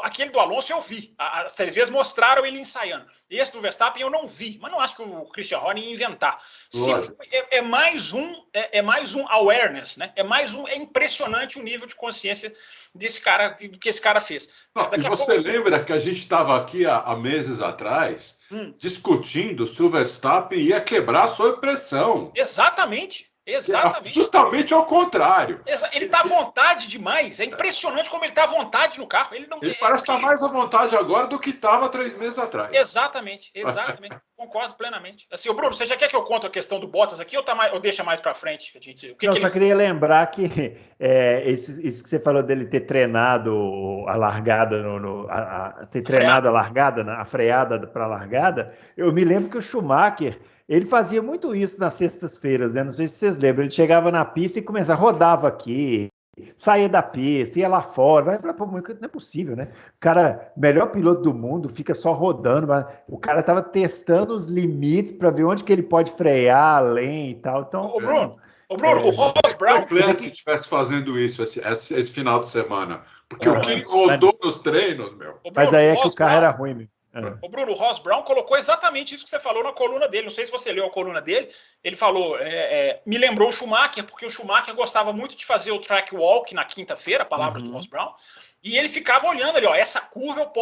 aquele do Alonso eu vi. As 3 vezes mostraram ele ensaiando. Esse do Verstappen eu não vi, mas não acho que o Christian Horner ia inventar. É mais um awareness, né? É impressionante o nível de consciência desse cara, do que esse cara fez. E você lembra que a gente estava aqui há meses atrás discutindo se o Verstappen ia quebrar sob pressão. Exatamente. Justamente ao contrário. Ele está à vontade demais. É impressionante como ele está à vontade no carro. Ele parece estar mais à vontade agora do que estava 3 meses atrás. Exatamente. Concordo plenamente. Assim, Bruno, você já quer que eu conte a questão do Bottas aqui ou deixa mais para frente? Eu só queria lembrar que isso que você falou dele ter treinado a largada, a freada para a largada, eu me lembro que o Schumacher ele fazia muito isso nas sextas-feiras, né? Não sei se vocês lembram. Ele chegava na pista e rodava aqui, saía da pista, ia lá fora. Vai falar, pô, não é possível, né? O cara, melhor piloto do mundo, fica só rodando. Mas o cara estava testando os limites para ver onde que ele pode frear além e tal. Então, Bruno, o Ross Brown... que estivesse fazendo isso esse final de semana. Porque o que ele rodou nos treinos, meu... Mas aí é que o carro era ruim, meu. O Bruno, o Ross Brown colocou exatamente isso que você falou na coluna dele. Não sei se você leu a coluna dele. Ele falou, me lembrou o Schumacher, porque o Schumacher gostava muito de fazer o track walk na quinta-feira, palavras do Ross Brown, e ele ficava olhando ali, essa curva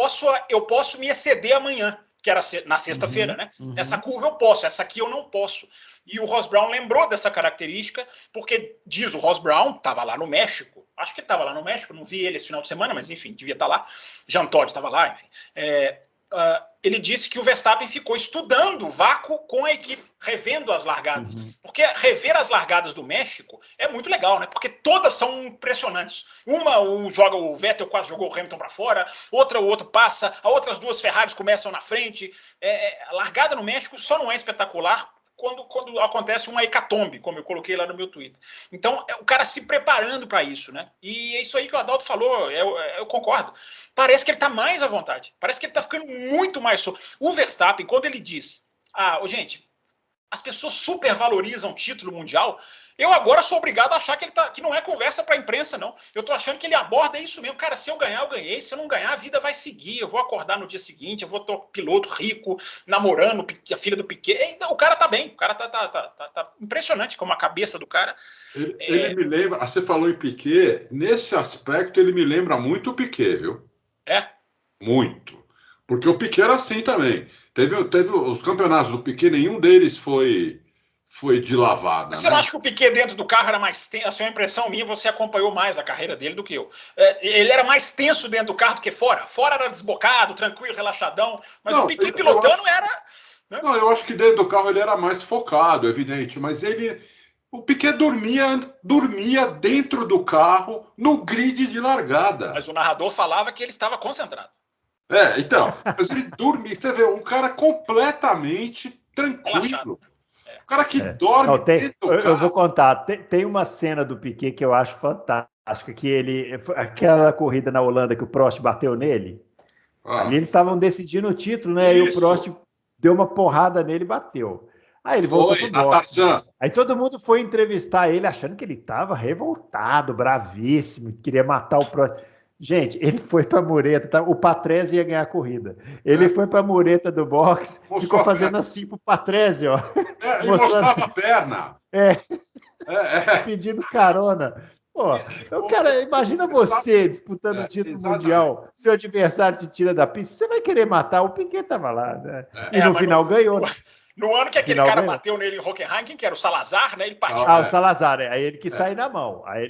eu posso me exceder amanhã, que era na sexta-feira, né? Essa curva eu posso, essa aqui eu não posso. E o Ross Brown lembrou dessa característica, porque diz o Ross Brown, estava lá no México, acho que ele estava lá no México, não vi ele esse final de semana, mas enfim, devia estar lá. Jean Todt estava lá, enfim. Ele disse que o Verstappen ficou estudando o vácuo com a equipe, revendo as largadas. Porque rever as largadas do México é muito legal, né? Porque todas são impressionantes. Joga o Vettel, quase jogou o Hamilton para fora, o outro passa, as outras 2 Ferraris começam na frente. A largada no México só não é espetacular quando acontece uma hecatombe, como eu coloquei lá no meu Twitter. Então, o cara se preparando para isso, né? E é isso aí que o Adalto falou, eu concordo. Parece que ele está mais à vontade. Parece que ele está ficando muito mais... O Verstappen, quando ele diz... gente, as pessoas supervalorizam o título mundial... Eu agora sou obrigado a achar que não é conversa para a imprensa, não. Eu estou achando que ele aborda isso mesmo. Cara, se eu ganhar, eu ganhei. Se eu não ganhar, a vida vai seguir. Eu vou acordar no dia seguinte, eu vou ter um piloto rico, namorando a filha do Piquet. Então, o cara tá bem. O cara tá impressionante como a cabeça do cara. Ele me lembra... Você falou em Piquet. Nesse aspecto, ele me lembra muito o Piquet, viu? Muito. Porque o Piquet era assim também. Teve os campeonatos do Piquet, nenhum deles foi de lavada. Você não acha que o Piquet dentro do carro era mais tenso? A sua impressão minha, você acompanhou mais a carreira dele do que eu. Ele era mais tenso dentro do carro do que fora. Fora era desbocado, tranquilo, relaxadão. Mas o Piquet pilotando era... Né? Não, eu acho que dentro do carro ele era mais focado, evidente. Mas o Piquet dormia dentro do carro, no grid de largada. Mas o narrador falava que ele estava concentrado. Então. Mas ele dormia. Você vê, um cara completamente tranquilo. Relaxado. O cara que dorme dentro do carro. Eu vou contar. Tem uma cena do Piquet que eu acho fantástica, que aquela corrida na Holanda que o Prost bateu nele, Ali eles estavam decidindo o título, né? E o Prost deu uma porrada nele e bateu. Aí ele voltou pro boxe. Aí todo mundo foi entrevistar ele achando que ele estava revoltado, bravíssimo, queria matar o Prost. Gente, ele foi para a mureta, tá? O Patrese ia ganhar a corrida. Ele foi para a mureta do boxe, ficou fazendo assim pro Patrese, ó. E mostrava a perna. Pedindo carona. Pô, então, cara, imagina você disputando o título mundial, seu adversário te tira da pista, você vai querer matar, o Piquet tava lá, né? E no final ganhou. No ano que aquele cara bateu nele em Hockenheim, quem que era? O Salazar, né? Ele partiu. O Salazar, aí ele que saiu na mão. Aí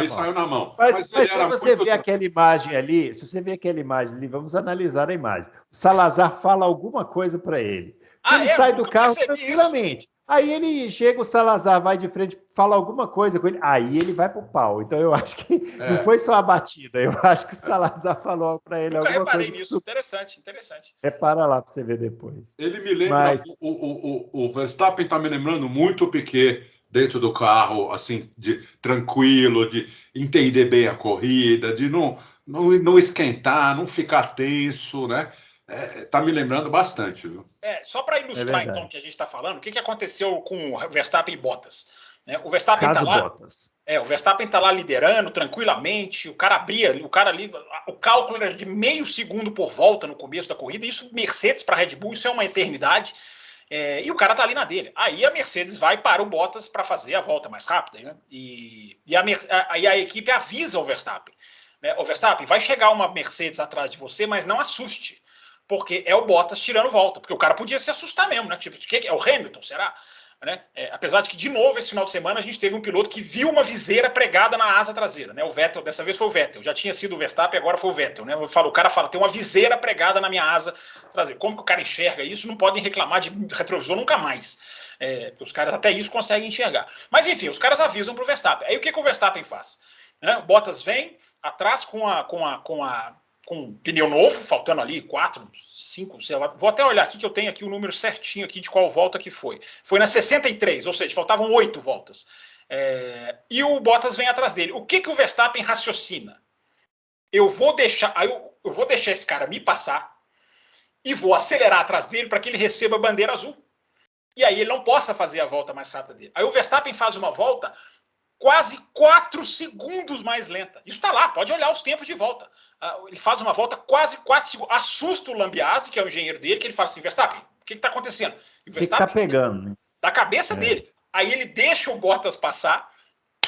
saiu na mão. Mas se você ver aquela imagem ali, vamos analisar a imagem. O Salazar fala alguma coisa para ele. Ele sai do carro tranquilamente. Isso. Aí ele chega, o Salazar vai de frente, fala alguma coisa com ele, aí ele vai pro pau. Então eu acho que não foi só a batida, eu acho que o Salazar falou para ele alguma coisa. Eu reparei nisso, interessante. Repara lá para você ver depois. Ele me lembra, o Verstappen tá me lembrando muito o Piquet dentro do carro, assim, tranquilo, de entender bem a corrida, de não esquentar, não ficar tenso, né? Tá me lembrando bastante, viu? Só para ilustrar, então, o que a gente está falando, o que aconteceu com o Verstappen e Bottas? O Verstappen está lá. O Verstappen está lá liderando tranquilamente, o cara ali, o cálculo era de meio segundo por volta no começo da corrida, isso Mercedes para Red Bull, isso é uma eternidade. E o cara tá ali na dele. Aí a Mercedes vai para o Bottas para fazer a volta mais rápida, né? E a equipe avisa o Verstappen. Né? O Verstappen, vai chegar uma Mercedes atrás de você, mas não assuste. Porque é o Bottas tirando volta. Porque o cara podia se assustar mesmo, né? Tipo, é o Hamilton, será? Né? Apesar de que, de novo, esse final de semana, a gente teve um piloto que viu uma viseira pregada na asa traseira. Né? O Vettel, dessa vez foi o Vettel. Já tinha sido o Verstappen, agora foi o Vettel. Né? O cara fala, tem uma viseira pregada na minha asa traseira. Como que o cara enxerga isso? Não podem reclamar de retrovisor nunca mais. Os caras até isso conseguem enxergar. Mas, enfim, os caras avisam para o Verstappen. Aí o que o Verstappen faz? O Bottas vem atrás com um pneu novo, faltando ali 4, 5, sei lá. Vou até olhar aqui que eu tenho aqui o número certinho aqui de qual volta que foi. Foi na 63, ou seja, faltavam 8 voltas. E o Bottas vem atrás dele. O que o Verstappen raciocina? Eu vou deixar esse cara me passar e vou acelerar atrás dele para que ele receba a bandeira azul. E aí ele não possa fazer a volta mais rápida dele. Aí o Verstappen faz uma volta quase 4 segundos mais lenta. Isso está lá, pode olhar os tempos de volta. Ele faz uma volta quase 4 segundos. Assusta o Lambiase, que é o engenheiro dele, que ele fala assim, Verstappen, o que está acontecendo? E o Verstappen, que está pegando, né? Da cabeça dele. Aí ele deixa o Bottas passar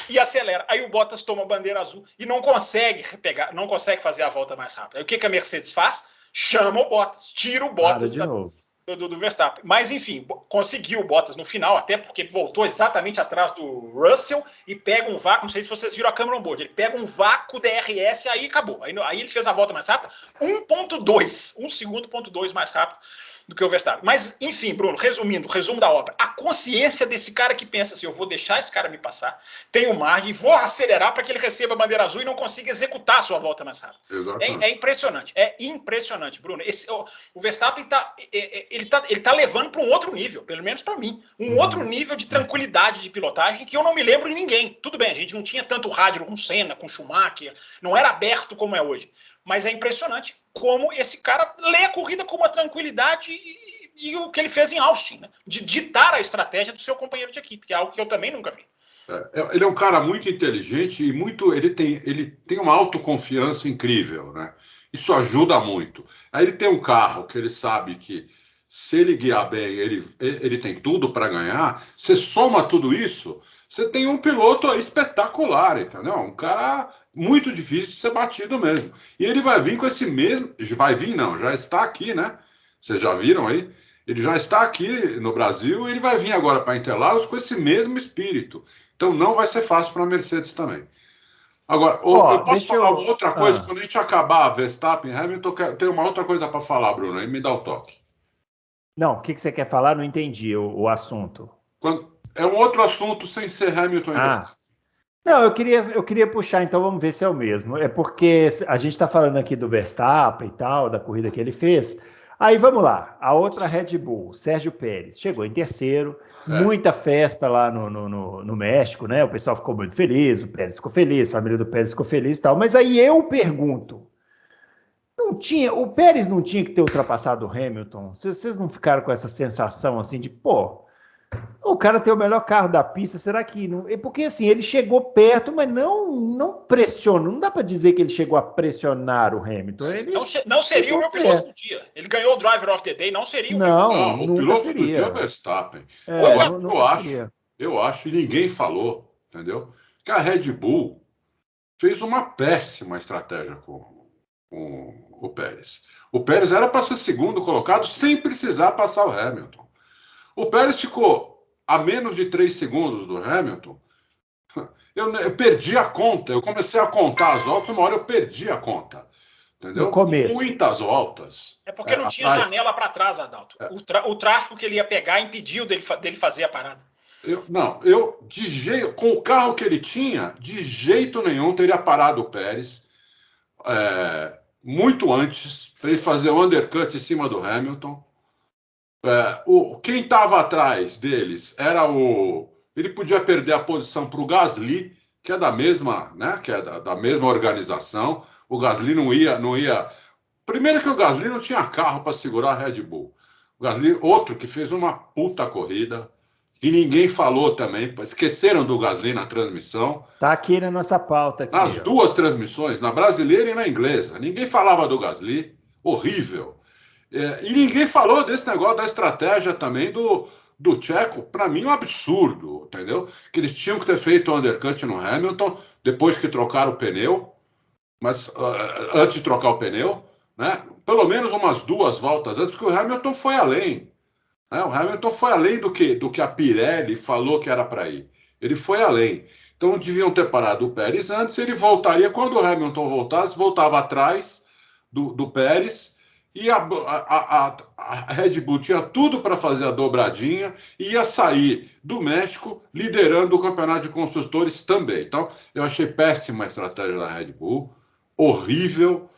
e acelera. Aí o Bottas toma a bandeira azul e não consegue não consegue fazer a volta mais rápida. Aí o que a Mercedes faz? Chama o Bottas, tira o Bottas de novo. Do Verstappen. Mas, enfim, conseguiu o Bottas no final, até porque ele voltou exatamente atrás do Russell e pega um vácuo, não sei se vocês viram a câmera on board, ele pega um vácuo DRS e aí acabou. Aí ele fez a volta mais rápida, 1 segundo,2 mais rápido do que o Verstappen. Mas, enfim, Bruno, resumo da obra. A consciência desse cara que pensa assim, eu vou deixar esse cara me passar, tem margem, vou acelerar para que ele receba a bandeira azul e não consiga executar a sua volta mais rápida. É impressionante, Bruno. O Verstappen ele tá levando para um outro nível, pelo menos para mim, outro nível de tranquilidade de pilotagem que eu não me lembro de ninguém. Tudo bem, a gente não tinha tanto rádio com Senna, com Schumacher, não era aberto como é hoje. Mas é impressionante como esse cara lê a corrida com uma tranquilidade e o que ele fez em Austin, né? De ditar a estratégia do seu companheiro de equipe, que é algo que eu também nunca vi. Ele é um cara muito inteligente e ele tem uma autoconfiança incrível, né? Isso ajuda muito. Aí ele tem um carro que ele sabe que se ele guiar bem, ele tem tudo para ganhar. Você soma tudo isso, você tem um piloto espetacular, entendeu? Um cara muito difícil de ser batido mesmo. E ele vai vir com esse mesmo... Vai vir, não, já está aqui, né? Vocês já viram aí? Ele já está aqui no Brasil e ele vai vir agora para Interlagos com esse mesmo espírito. Então não vai ser fácil para a Mercedes também. Agora, eu posso falar outra coisa? Quando a gente acabar Verstappen e Hamilton, eu tenho uma outra coisa para falar, Bruno, aí me dá o toque. Não, o que você quer falar? Não entendi o assunto. É um outro assunto sem ser Hamilton e Verstappen. Não, eu queria puxar, então vamos ver se é o mesmo. É porque a gente está falando aqui do Verstappen e tal, da corrida que ele fez. Aí vamos lá, a outra Red Bull, Sérgio Pérez, chegou em terceiro, muita festa lá no México, né? O pessoal ficou muito feliz, o Pérez ficou feliz, a família do Pérez ficou feliz e tal. Mas aí eu pergunto, o Pérez não tinha que ter ultrapassado o Hamilton? Vocês não ficaram com essa sensação assim de, pô, o cara tem o melhor carro da pista, será que não? Porque assim, ele chegou perto, mas não pressionou. Não dá para dizer que ele chegou a pressionar o Hamilton. Ele não seria o meu piloto do dia. Ele ganhou o Driver of the Day, não seria o Não, o piloto do dia é o Verstappen. Eu acho, e ninguém falou, entendeu? Que a Red Bull fez uma péssima estratégia com o Pérez. O Pérez era para ser segundo colocado sem precisar passar o Hamilton. O Pérez ficou a menos de 3 segundos do Hamilton. Eu perdi a conta. Eu comecei a contar as voltas, uma hora eu perdi a conta. Entendeu? No começo. Muitas voltas. É porque não tinha janela para trás, Adalto. O tráfego que ele ia pegar impediu dele fazer a parada. Com o carro que ele tinha, de jeito nenhum teria parado o Pérez muito antes para ele fazer o undercut em cima do Hamilton. Quem estava atrás deles era ele podia perder a posição para o Gasly, que é da mesma, né? Que é da mesma organização. O Gasly não ia. Primeiro que o Gasly não tinha carro para segurar a Red Bull. O Gasly, outro que fez uma puta corrida, que ninguém falou também. Esqueceram do Gasly na transmissão. Tá aqui na nossa pauta. Aqui, nas duas transmissões, na brasileira e na inglesa. Ninguém falava do Gasly. Horrível. E ninguém falou desse negócio da estratégia também do Tcheco. Para mim, um absurdo, entendeu? Que eles tinham que ter feito o undercut no Hamilton depois que trocaram o pneu. Mas antes de trocar o pneu, né? Pelo menos umas 2 voltas antes, porque o Hamilton foi além. Né? O Hamilton foi além do que a Pirelli falou que era para ir. Ele foi além. Então deviam ter parado o Pérez antes, ele voltaria. Quando o Hamilton voltasse, voltava atrás do Pérez, e a Red Bull tinha tudo para fazer a dobradinha e ia sair do México liderando o campeonato de construtores também. Então, eu achei péssima a estratégia da Red Bull, horrível.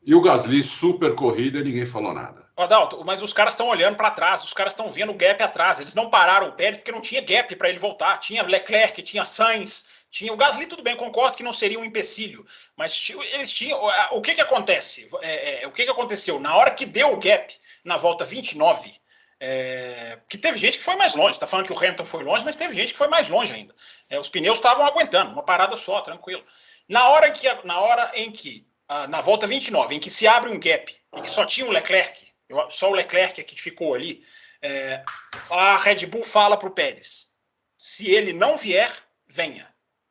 E o Gasly, super corrida, e ninguém falou nada. Adalto, mas os caras estão olhando para trás, os caras estão vendo o gap atrás. Eles não pararam o Pérez porque não tinha gap para ele voltar. Tinha Leclerc, tinha Sainz, tinha o Gasly, tudo bem, concordo que não seria um empecilho. Mas eles tinham. O que acontece? O que aconteceu? Na hora que deu o gap, na volta 29, que teve gente que foi mais longe. Está falando que o Hamilton foi longe, mas teve gente que foi mais longe ainda. Os pneus estavam aguentando, uma parada só, tranquilo. Na volta 29, em que se abre um gap e que só tinha um Leclerc, só o Leclerc é que ficou ali, a Red Bull fala para o Pérez: se ele não vier, venha.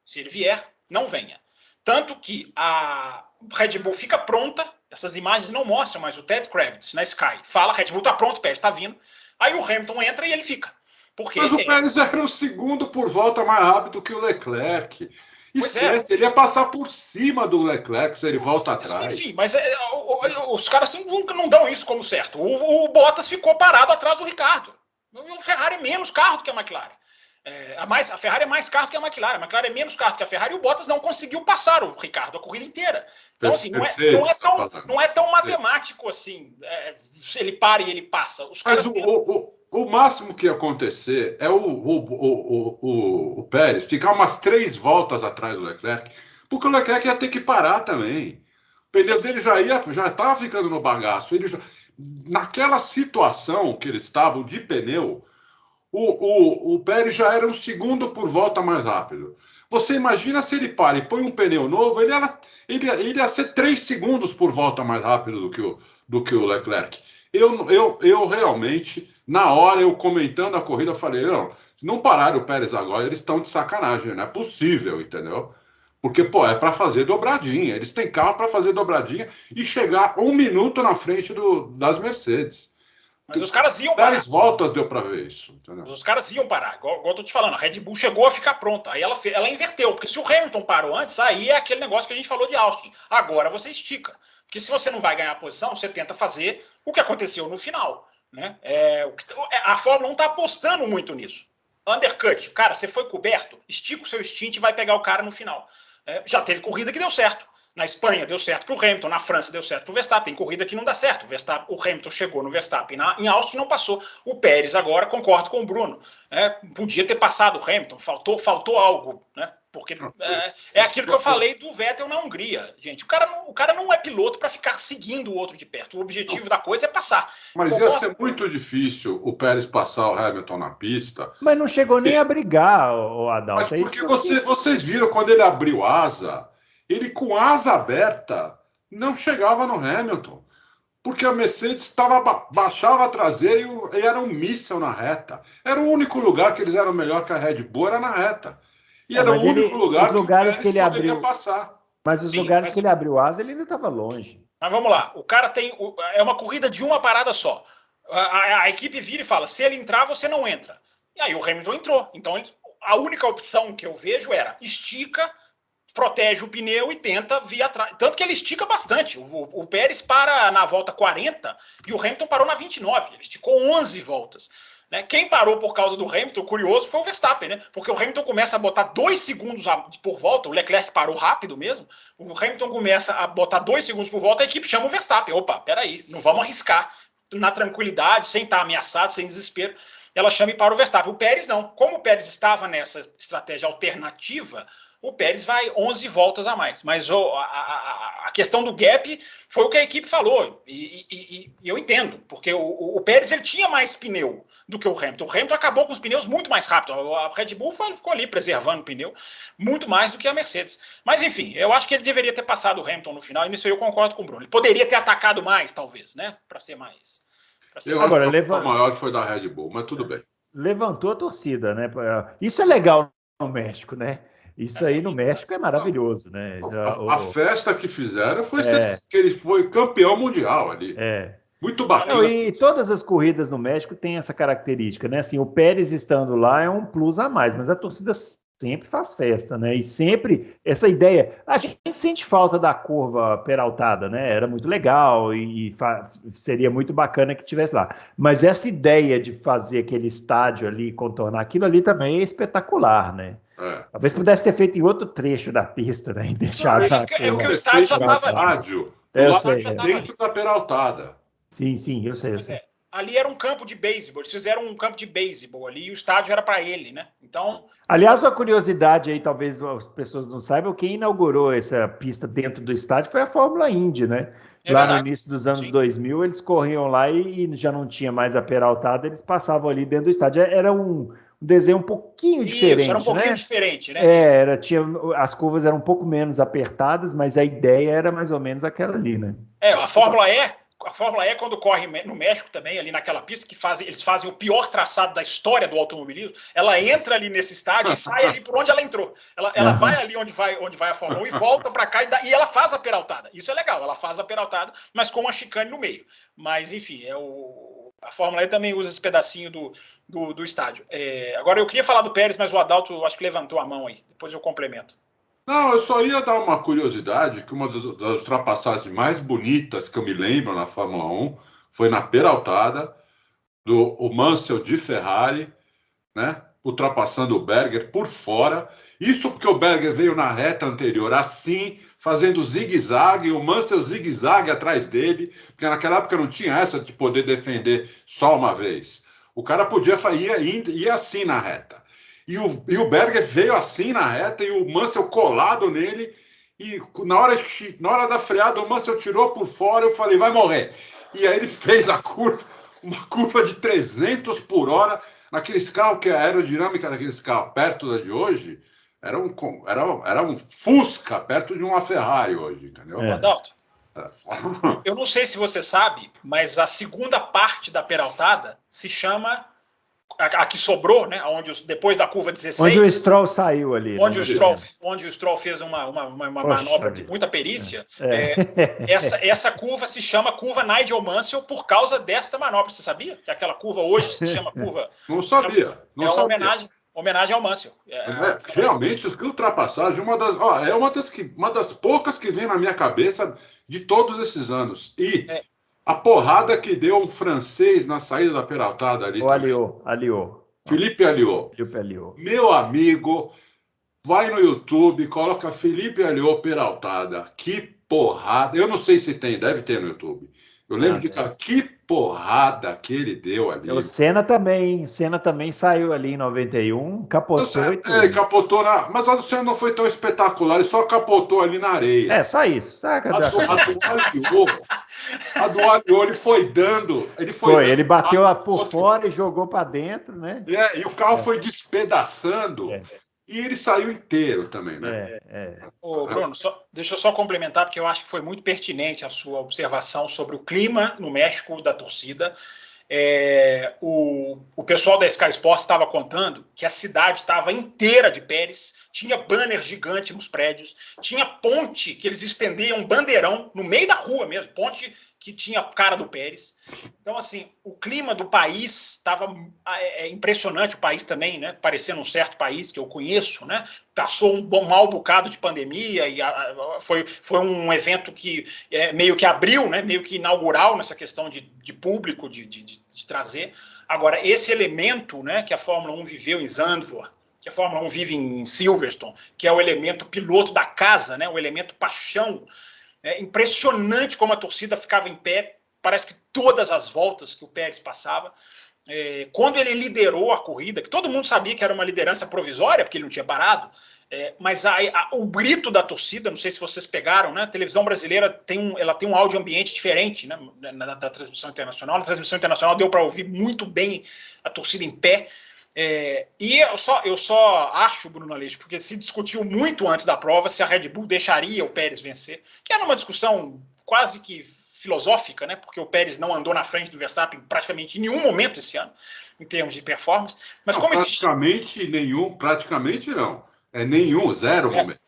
Se ele vier, não venha. Tanto que a Red Bull fica pronta, essas imagens não mostram, mas o Ted Kravitz na Sky fala: Red Bull está pronto, o Pérez está vindo. Aí o Hamilton entra e ele fica. Mas o Pérez era um segundo por volta mais rápido que o Leclerc. Esquece, ele ia passar por cima do Leclerc se ele volta atrás. Enfim, mas os caras nunca não dão isso como certo. O Bottas ficou parado atrás do Ricardo. O Ferrari é menos carro do que a McLaren. A Ferrari é mais carro que a McLaren. A McLaren é menos carro que a Ferrari e o Bottas não conseguiu passar o Ricardo a corrida inteira. Então, assim, não é tão matemático assim. Se ele para e ele passa. Os caras o máximo que ia acontecer é o Pérez ficar umas 3 voltas atrás do Leclerc, porque o Leclerc ia ter que parar também. O pneu dele já estava ficando no bagaço. Naquela situação que eles estavam de pneu, o Pérez já era um segundo por volta mais rápido. Você imagina se ele para e põe um pneu novo, ele ia ser 3 segundos por volta mais rápido do que o Leclerc. Eu realmente, na hora, eu comentando a corrida, eu falei: se não pararem o Pérez agora, eles estão de sacanagem, não é possível, entendeu? Porque, é para fazer dobradinha. Eles têm carro para fazer dobradinha e chegar 1 minuto na frente das Mercedes. Mas os caras iam parar. 10 voltas deu para ver isso. Entendeu? Os caras iam parar, igual eu tô te falando. A Red Bull chegou a ficar pronta. Aí ela inverteu, porque se o Hamilton parou antes, aí é aquele negócio que a gente falou de Austin. Agora você estica. Porque se você não vai ganhar a posição, você tenta fazer o que aconteceu no final. Né? A Fórmula 1 está apostando muito nisso. Undercut, cara, você foi coberto, estica o seu stint e vai pegar o cara no final. Já teve corrida que deu certo. Na Espanha deu certo para o Hamilton, na França deu certo para o Verstappen. Tem corrida que não dá certo. O Hamilton chegou no Verstappen em Austin não passou. O Pérez agora, concordo com o Bruno, podia ter passado o Hamilton, faltou algo, né? Porque é aquilo que eu falei do Vettel na Hungria, gente. O cara não é piloto para ficar seguindo o outro de perto. O objetivo da coisa é passar. Mas ia ser muito difícil o Pérez passar o Hamilton na pista. Mas não chegou nem a brigar, o Adalto. Mas porque vocês viram quando ele abriu asa, ele com asa aberta não chegava no Hamilton. Porque a Mercedes baixava a traseira e era um míssil na reta. Era o único lugar que eles eram melhor que a Red Bull, era na reta. E era o único lugar que o Pérez que ele abriu passar. Mas os lugares que ele abriu asa, ele não estava longe. Mas vamos lá, o cara tem... É uma corrida de uma parada só. A equipe vira e fala, se ele entrar, você não entra. E aí o Hamilton entrou. Então a única opção que eu vejo era estica, protege o pneu e tenta vir atrás. Tanto que ele estica bastante. O Pérez para na volta 40 e o Hamilton parou na 29. Ele esticou 11 voltas. Né? Quem parou por causa do Hamilton, curioso, foi o Verstappen, né? Porque o Hamilton começa a botar 2 segundos por volta, o Leclerc parou rápido mesmo, o Hamilton começa a botar 2 segundos por volta, a equipe chama o Verstappen. Opa, peraí, não vamos arriscar. Na tranquilidade, sem estar ameaçado, sem desespero, ela chama e para o Verstappen. O Pérez não. Como o Pérez estava nessa estratégia alternativa, o Pérez vai 11 voltas a mais. Mas a questão do gap foi o que a equipe falou. E eu entendo, porque o Pérez ele tinha mais pneu do que o Hamilton. O Hamilton acabou com os pneus muito mais rápido. A Red Bull ficou ali preservando o pneu muito mais do que a Mercedes. Mas, enfim, eu acho que ele deveria ter passado o Hamilton no final, e nisso eu concordo com o Bruno. Ele poderia ter atacado mais, talvez, né? Para ser mais... Agora, o maior foi da Red Bull, mas tudo bem. Levantou a torcida, né? Isso é legal no México, né? Isso aí no México é maravilhoso, né? A festa que fizeram foi que ele foi campeão mundial ali. Muito bacana. Não, e todas as corridas no México têm essa característica, né? Assim, o Pérez estando lá é um plus a mais, mas a torcida sempre faz festa, né? E sempre essa ideia. A gente sente falta da curva peraltada, né? Era muito legal e seria muito bacana que tivesse lá. Mas essa ideia de fazer aquele estádio ali, contornar aquilo ali também é espetacular, né? Talvez pudesse ter feito em outro trecho da pista, né? E deixado que o estádio já estava dentro da peraltada. Sim, eu sei. Ali era um campo de beisebol, eles fizeram um campo de beisebol ali e o estádio era para ele, né? Então... Aliás, uma curiosidade aí, talvez as pessoas não saibam, quem inaugurou essa pista dentro do estádio foi a Fórmula Indy, né? Lá no início dos anos 2000, eles corriam lá e já não tinha mais a peraltada, eles passavam ali dentro do estádio. Era um desenho um pouquinho diferente, era um pouquinho diferente, né? As curvas eram um pouco menos apertadas, mas a ideia era mais ou menos aquela ali, né? A Fórmula E, quando corre no México também, ali naquela pista, eles fazem o pior traçado da história do automobilismo, ela entra ali nesse estádio e sai ali por onde ela entrou. Ela vai ali onde vai a Fórmula 1 e volta para cá e ela faz a peraltada. Isso é legal, ela faz a peraltada, mas com uma chicane no meio. Mas, enfim, a Fórmula E também usa esse pedacinho do estádio. Agora, eu queria falar do Pérez, mas o Adalto acho que levantou a mão aí. Depois eu complemento. Não, eu só ia dar uma curiosidade, que uma das ultrapassagens mais bonitas que eu me lembro na Fórmula 1 foi na peraltada do Mansell de Ferrari, né? Ultrapassando o Berger por fora. Isso porque o Berger veio na reta anterior assim, fazendo zigue-zague, e o Mansell zigue-zague atrás dele, porque naquela época não tinha essa de poder defender só uma vez. O cara podia ir assim na reta. E o Berger veio assim na reta e o Mansell colado nele. E na hora da freada, o Mansell tirou por fora. Eu falei, vai morrer. E aí ele fez uma curva de 300 por hora. Naqueles carros que a aerodinâmica daqueles carros perto da de hoje era um Fusca perto de uma Ferrari hoje, entendeu? Adalto, eu não sei se você sabe, mas a segunda parte da peraltada se chama... A que sobrou, né? Depois da curva 16. Onde o Stroll saiu ali. Onde o Stroll fez uma manobra de muita perícia. Essa curva se chama curva Nigel Mansell por causa desta manobra. Você sabia? Que aquela curva hoje se chama curva. Não sabia. Uma homenagem ao Mansell. Realmente, que ultrapassagem, uma das poucas que vem na minha cabeça de todos esses anos. E a porrada que deu um francês na saída da peraltada ali. Felipe Alliot. Meu amigo, vai no YouTube, coloca Felipe Alliot peraltada. Que porrada. Eu não sei se tem, deve ter no YouTube. Eu lembro de que porrada que ele deu ali. O Senna também saiu ali em 91, capotou e tudo. Ele capotou mas o Senna não foi tão espetacular, ele só capotou ali na areia. Só isso. A do Aliô, ele foi dando. Ele bateu por fora e jogou para dentro, né? E o carro foi despedaçando. E ele saiu inteiro também, né? Ô, Bruno, deixa eu só complementar, porque eu acho que foi muito pertinente a sua observação sobre o clima no México da torcida. O pessoal da Sky Sports estava contando que a cidade estava inteira de Pérez, tinha banner gigante nos prédios, tinha ponte que eles estendiam um bandeirão no meio da rua mesmo, ponte que tinha a cara do Pérez. Então, assim, o clima do país estava impressionante, o país também, né? Parecendo um certo país que eu conheço, né? Passou um mau bocado de pandemia e foi um evento que meio que abriu, né? Meio que inaugural nessa questão de público, de trazer. Agora, esse elemento, né, que a Fórmula 1 viveu em Zandvoort, que a Fórmula 1 vive em Silverstone, que é o elemento piloto da casa, né? O elemento paixão. É impressionante como a torcida ficava em pé, parece que todas as voltas que o Pérez passava. Quando ele liderou a corrida, que todo mundo sabia que era uma liderança provisória, porque ele não tinha parado, mas o grito da torcida, não sei se vocês pegaram, né? A televisão brasileira tem um áudio ambiente diferente, né? Da transmissão internacional. Na transmissão internacional deu para ouvir muito bem a torcida em pé. E eu só acho, Bruno Aleixo, porque se discutiu muito antes da prova se a Red Bull deixaria o Pérez vencer, que era uma discussão quase que filosófica, né? Porque o Pérez não andou na frente do Verstappen praticamente em nenhum momento esse ano, em termos de performance. Mas não, praticamente não. Zero momento.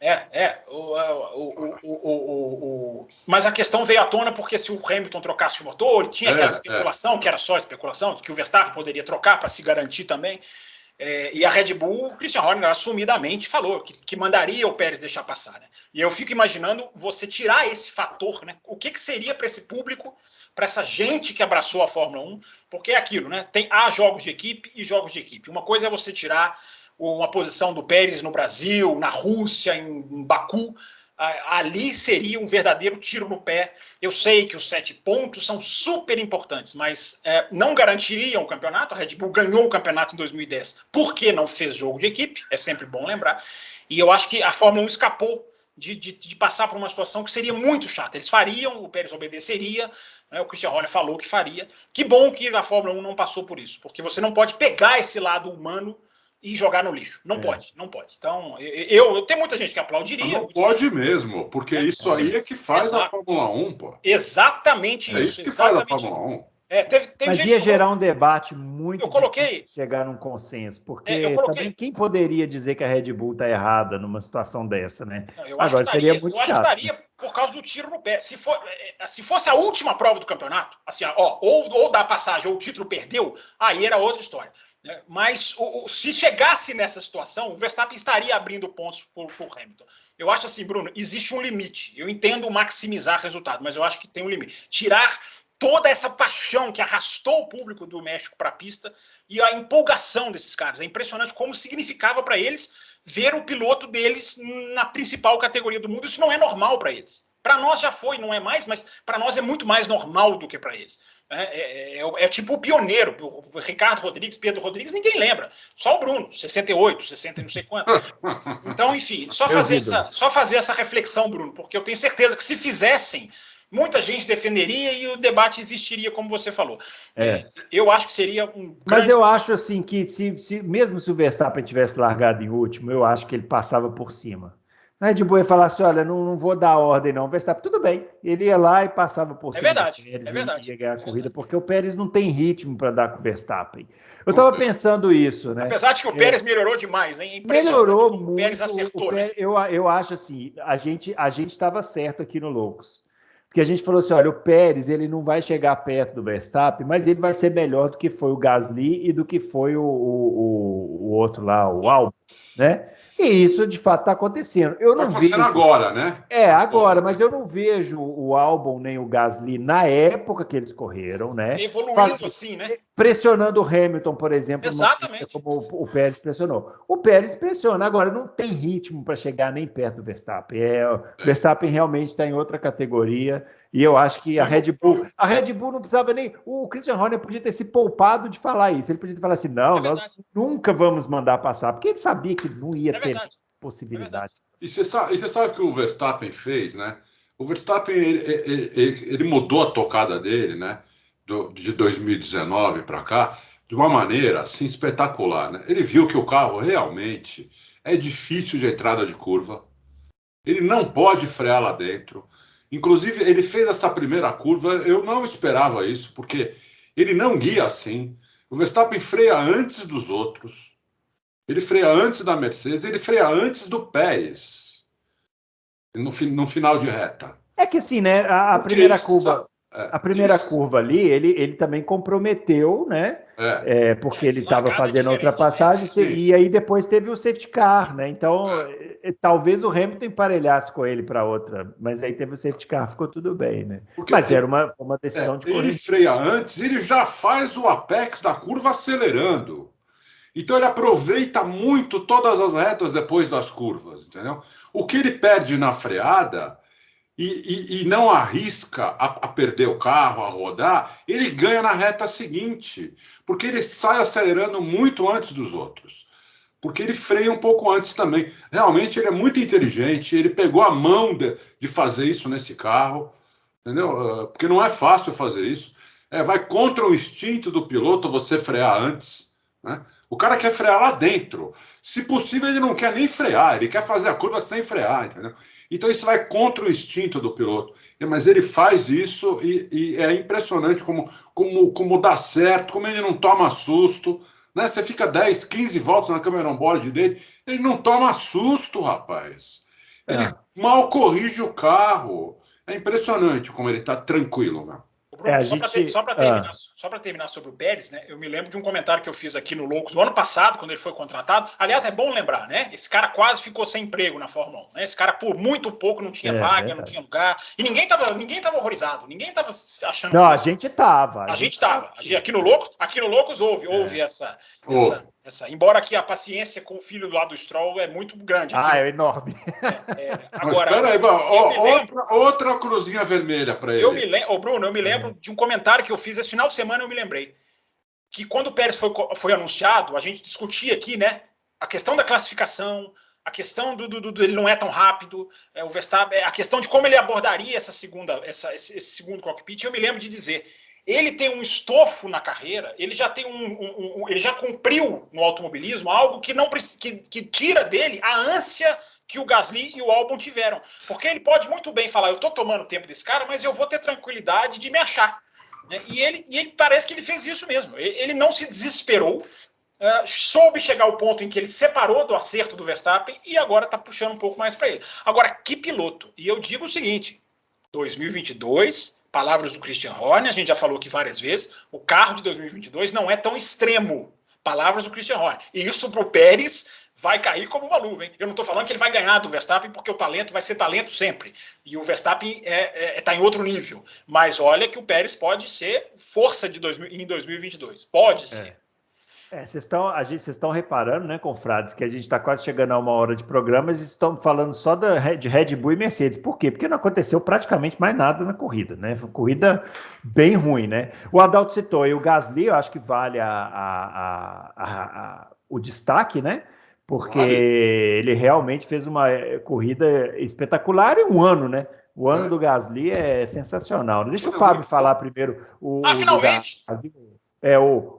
Mas a questão veio à tona porque se o Hamilton trocasse o motor, tinha aquela especulação, que era só especulação, que o Verstappen poderia trocar para se garantir também. E a Red Bull, o Christian Horner assumidamente falou que mandaria o Pérez deixar passar, né? E eu fico imaginando você tirar esse fator, né? O que seria para esse público, para essa gente que abraçou a Fórmula 1, porque é aquilo, né? Há jogos de equipe e jogos de equipe. Uma coisa é você tirar uma posição do Pérez no Brasil, na Rússia, em Baku. Ali seria um verdadeiro tiro no pé. Eu sei que os 7 pontos são super importantes, mas não garantiriam o campeonato. A Red Bull ganhou o campeonato em 2010 porque não fez jogo de equipe, é sempre bom lembrar. E eu acho que a Fórmula 1 escapou de passar por uma situação que seria muito chata. Eles fariam, o Pérez obedeceria, né, o Christian Horner falou que faria. Que bom que a Fórmula 1 não passou por isso, porque você não pode pegar esse lado humano e jogar no lixo. Não pode. Então, eu tenho muita gente que aplaudiria. Não pode mesmo, porque isso aí é que faz a Fórmula 1, pô. Exatamente isso. É isso que faz a Fórmula 1. Mas ia gerar um debate muito difícil chegar num consenso, porque também quem poderia dizer que a Red Bull está errada numa situação dessa, né? Agora seria muito chato. Eu acho que daria por causa do tiro no pé. Se fosse a última prova do campeonato, assim, ou dá passagem ou o título perdeu, aí era outra história. Mas se chegasse nessa situação, o Verstappen estaria abrindo pontos por Hamilton. Eu acho assim, Bruno, existe um limite. Eu entendo maximizar resultado, mas eu acho que tem um limite. Tirar toda essa paixão que arrastou o público do México para a pista e a empolgação desses caras. É impressionante como significava para eles ver o piloto deles na principal categoria do mundo. Isso não é normal para eles. Para nós já foi, não é mais, mas para nós é muito mais normal do que para eles. É tipo o pioneiro, o Ricardo Rodrigues, Pedro Rodrigues, ninguém lembra. Só o Bruno, 68, 60 não sei quanto. Então, enfim, só fazer essa reflexão, Bruno, porque eu tenho certeza que se fizessem, muita gente defenderia e o debate existiria, como você falou. Eu acho que seria um grande... Mas eu acho assim que mesmo se o Verstappen tivesse largado em último, eu acho que ele passava por cima. A Red Bull ia falar assim, olha, não vou dar ordem não, Verstappen, tudo bem. Ele ia lá e passava por cima do Pérez, ia ganhar a corrida, porque o Pérez não tem ritmo para dar com o Verstappen. Eu estava pensando isso, né? Apesar de que o Pérez melhorou demais, hein? Melhorou muito. O Pérez acertou. Eu acho assim, a gente estava certo aqui no Loucos. Porque a gente falou assim, olha, o Pérez ele não vai chegar perto do Verstappen, mas ele vai ser melhor do que foi o Gasly e do que foi o outro lá, o Albon, né? E isso, de fato, está acontecendo. Eu não vejo agora, né? Agora, mas eu não vejo o Albon nem o Gasly na época que eles correram, né? Evoluindo assim, né? Pressionando o Hamilton, por exemplo. Exatamente. Como o Pérez pressionou. O Pérez pressiona, agora não tem ritmo para chegar nem perto do Verstappen. O Verstappen realmente está em outra categoria E eu acho que a Red Bull não precisava nem... O Christian Horner podia ter se poupado de falar isso. Ele podia ter falado assim, não, nós nunca vamos mandar passar, porque ele sabia que não ia ter possibilidade. E você sabe o que o Verstappen fez, né? O Verstappen, ele mudou a tocada dele, né? De 2019 para cá, de uma maneira assim espetacular, né? Ele viu que o carro realmente é difícil de entrada de curva. Ele não pode frear lá dentro. Inclusive, ele fez essa primeira curva, eu não esperava isso, porque ele não guia assim. O Verstappen freia antes dos outros. Ele freia antes da Mercedes, ele freia antes do Pérez. No final de reta. É que assim, né? A primeira curva... A primeira curva ali, ele também comprometeu, né? Porque ele estava fazendo a ultrapassagem, né? E aí depois teve o safety car, né? Então, talvez o Hamilton emparelhasse com ele para outra, mas aí teve o safety car, ficou tudo bem, né? Mas era uma decisão de corrida. Ele freia antes, ele já faz o apex da curva acelerando. Então ele aproveita muito todas as retas depois das curvas, entendeu? O que ele perde na freada... E não arrisca a perder o carro, a rodar, ele ganha na reta seguinte, porque ele sai acelerando muito antes dos outros, porque ele freia um pouco antes também. Realmente ele é muito inteligente, ele pegou a mão de fazer isso nesse carro, entendeu? Porque não é fácil fazer isso. Vai contra o instinto do piloto você frear antes, né? O cara quer frear lá dentro. Se possível, ele não quer nem frear, ele quer fazer a curva sem frear, entendeu? Então isso vai contra o instinto do piloto. Mas ele faz isso e é impressionante como dá certo, como ele não toma susto, né? Você fica 10, 15 voltas na Cameron Board dele, ele não toma susto, rapaz. Ele mal corrige o carro. É impressionante como ele está tranquilo, né? Bruno, só para terminar sobre o Pérez, né? Eu me lembro de um comentário que eu fiz aqui no Loucos no ano passado, quando ele foi contratado. Aliás, é bom lembrar, né? Esse cara quase ficou sem emprego na Fórmula 1, né? Esse cara, por muito pouco, não tinha vaga, verdade. Não tinha lugar. E ninguém tava horrorizado, ninguém tava achando. Não, a gente tava. A gente tava. Aqui no Loucos houve essa. Embora aqui a paciência com o filho do lado do Stroll é muito grande. É enorme. Agora, mas peraí, outra cruzinha vermelha para ele. Bruno, eu me lembro de um comentário que eu fiz esse final de semana, eu me lembrei. Que quando o Pérez foi anunciado, a gente discutia aqui, né? A questão da classificação, a questão do ele não é tão rápido, o Verstappen, a questão de como ele abordaria esse segundo cockpit. Eu me lembro de dizer. Ele tem um estofo na carreira, ele já tem ele já cumpriu no automobilismo algo que tira dele a ânsia que o Gasly e o Albon tiveram. Porque ele pode muito bem falar, eu estou tomando tempo desse cara, mas eu vou ter tranquilidade de me achar. Né? E ele parece que ele fez isso mesmo. Ele não se desesperou, soube chegar ao ponto em que ele separou do acerto do Verstappen e agora está puxando um pouco mais para ele. Agora, que piloto? E eu digo o seguinte, 2022... Palavras do Christian Horner, a gente já falou aqui várias vezes, o carro de 2022 não é tão extremo. Palavras do Christian Horner. E isso para o Pérez vai cair como uma luva, hein? Eu não estou falando que ele vai ganhar do Verstappen, porque o talento vai ser talento sempre. E o Verstappen está em outro nível. Mas olha que o Pérez pode ser força em 2022. Pode ser. Vocês estão reparando, né, confrades, que a gente está quase chegando a 1 hora de programa, mas estão falando só de Red Bull e Mercedes. Por quê? Porque não aconteceu praticamente mais nada na corrida, né? Foi uma corrida bem ruim, né? O Adalto citou aí o Gasly, eu acho que vale o destaque, né? Porque ele realmente fez uma corrida espetacular e um ano, né? O ano do Gasly é sensacional. Deixa o Fábio falar primeiro. Finalmente!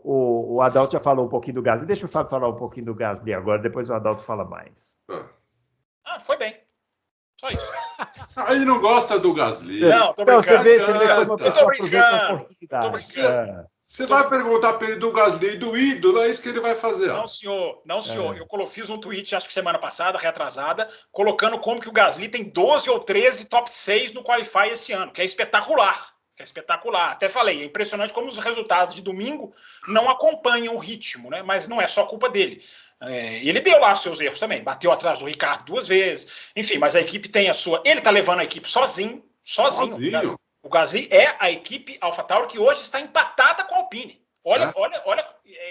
O Adalto já falou um pouquinho do Gasly. Deixa o Fábio falar um pouquinho do Gasly agora, depois o Adalto fala mais. Foi bem. Só isso. Ele não gosta do Gasly. Não, tô brincando. Você vê como a pessoa aproveita a oportunidade. Você vai perguntar para ele do Gasly e do ídolo, é isso que ele vai fazer. Não, senhor. Eu fiz um tweet, acho que semana passada, retrasada, colocando como que o Gasly tem 12 ou 13 top 6 no Qualify esse ano, que é espetacular. Até falei, é impressionante como os resultados de domingo não acompanham o ritmo, né? Mas não é só culpa dele. Ele deu lá seus erros também, bateu atrás do Ricardo 2 vezes, enfim, mas a equipe tem a sua... Ele tá levando a equipe sozinho. O Gasly é a equipe AlphaTauri que hoje está empatada com a Alpine. Olha,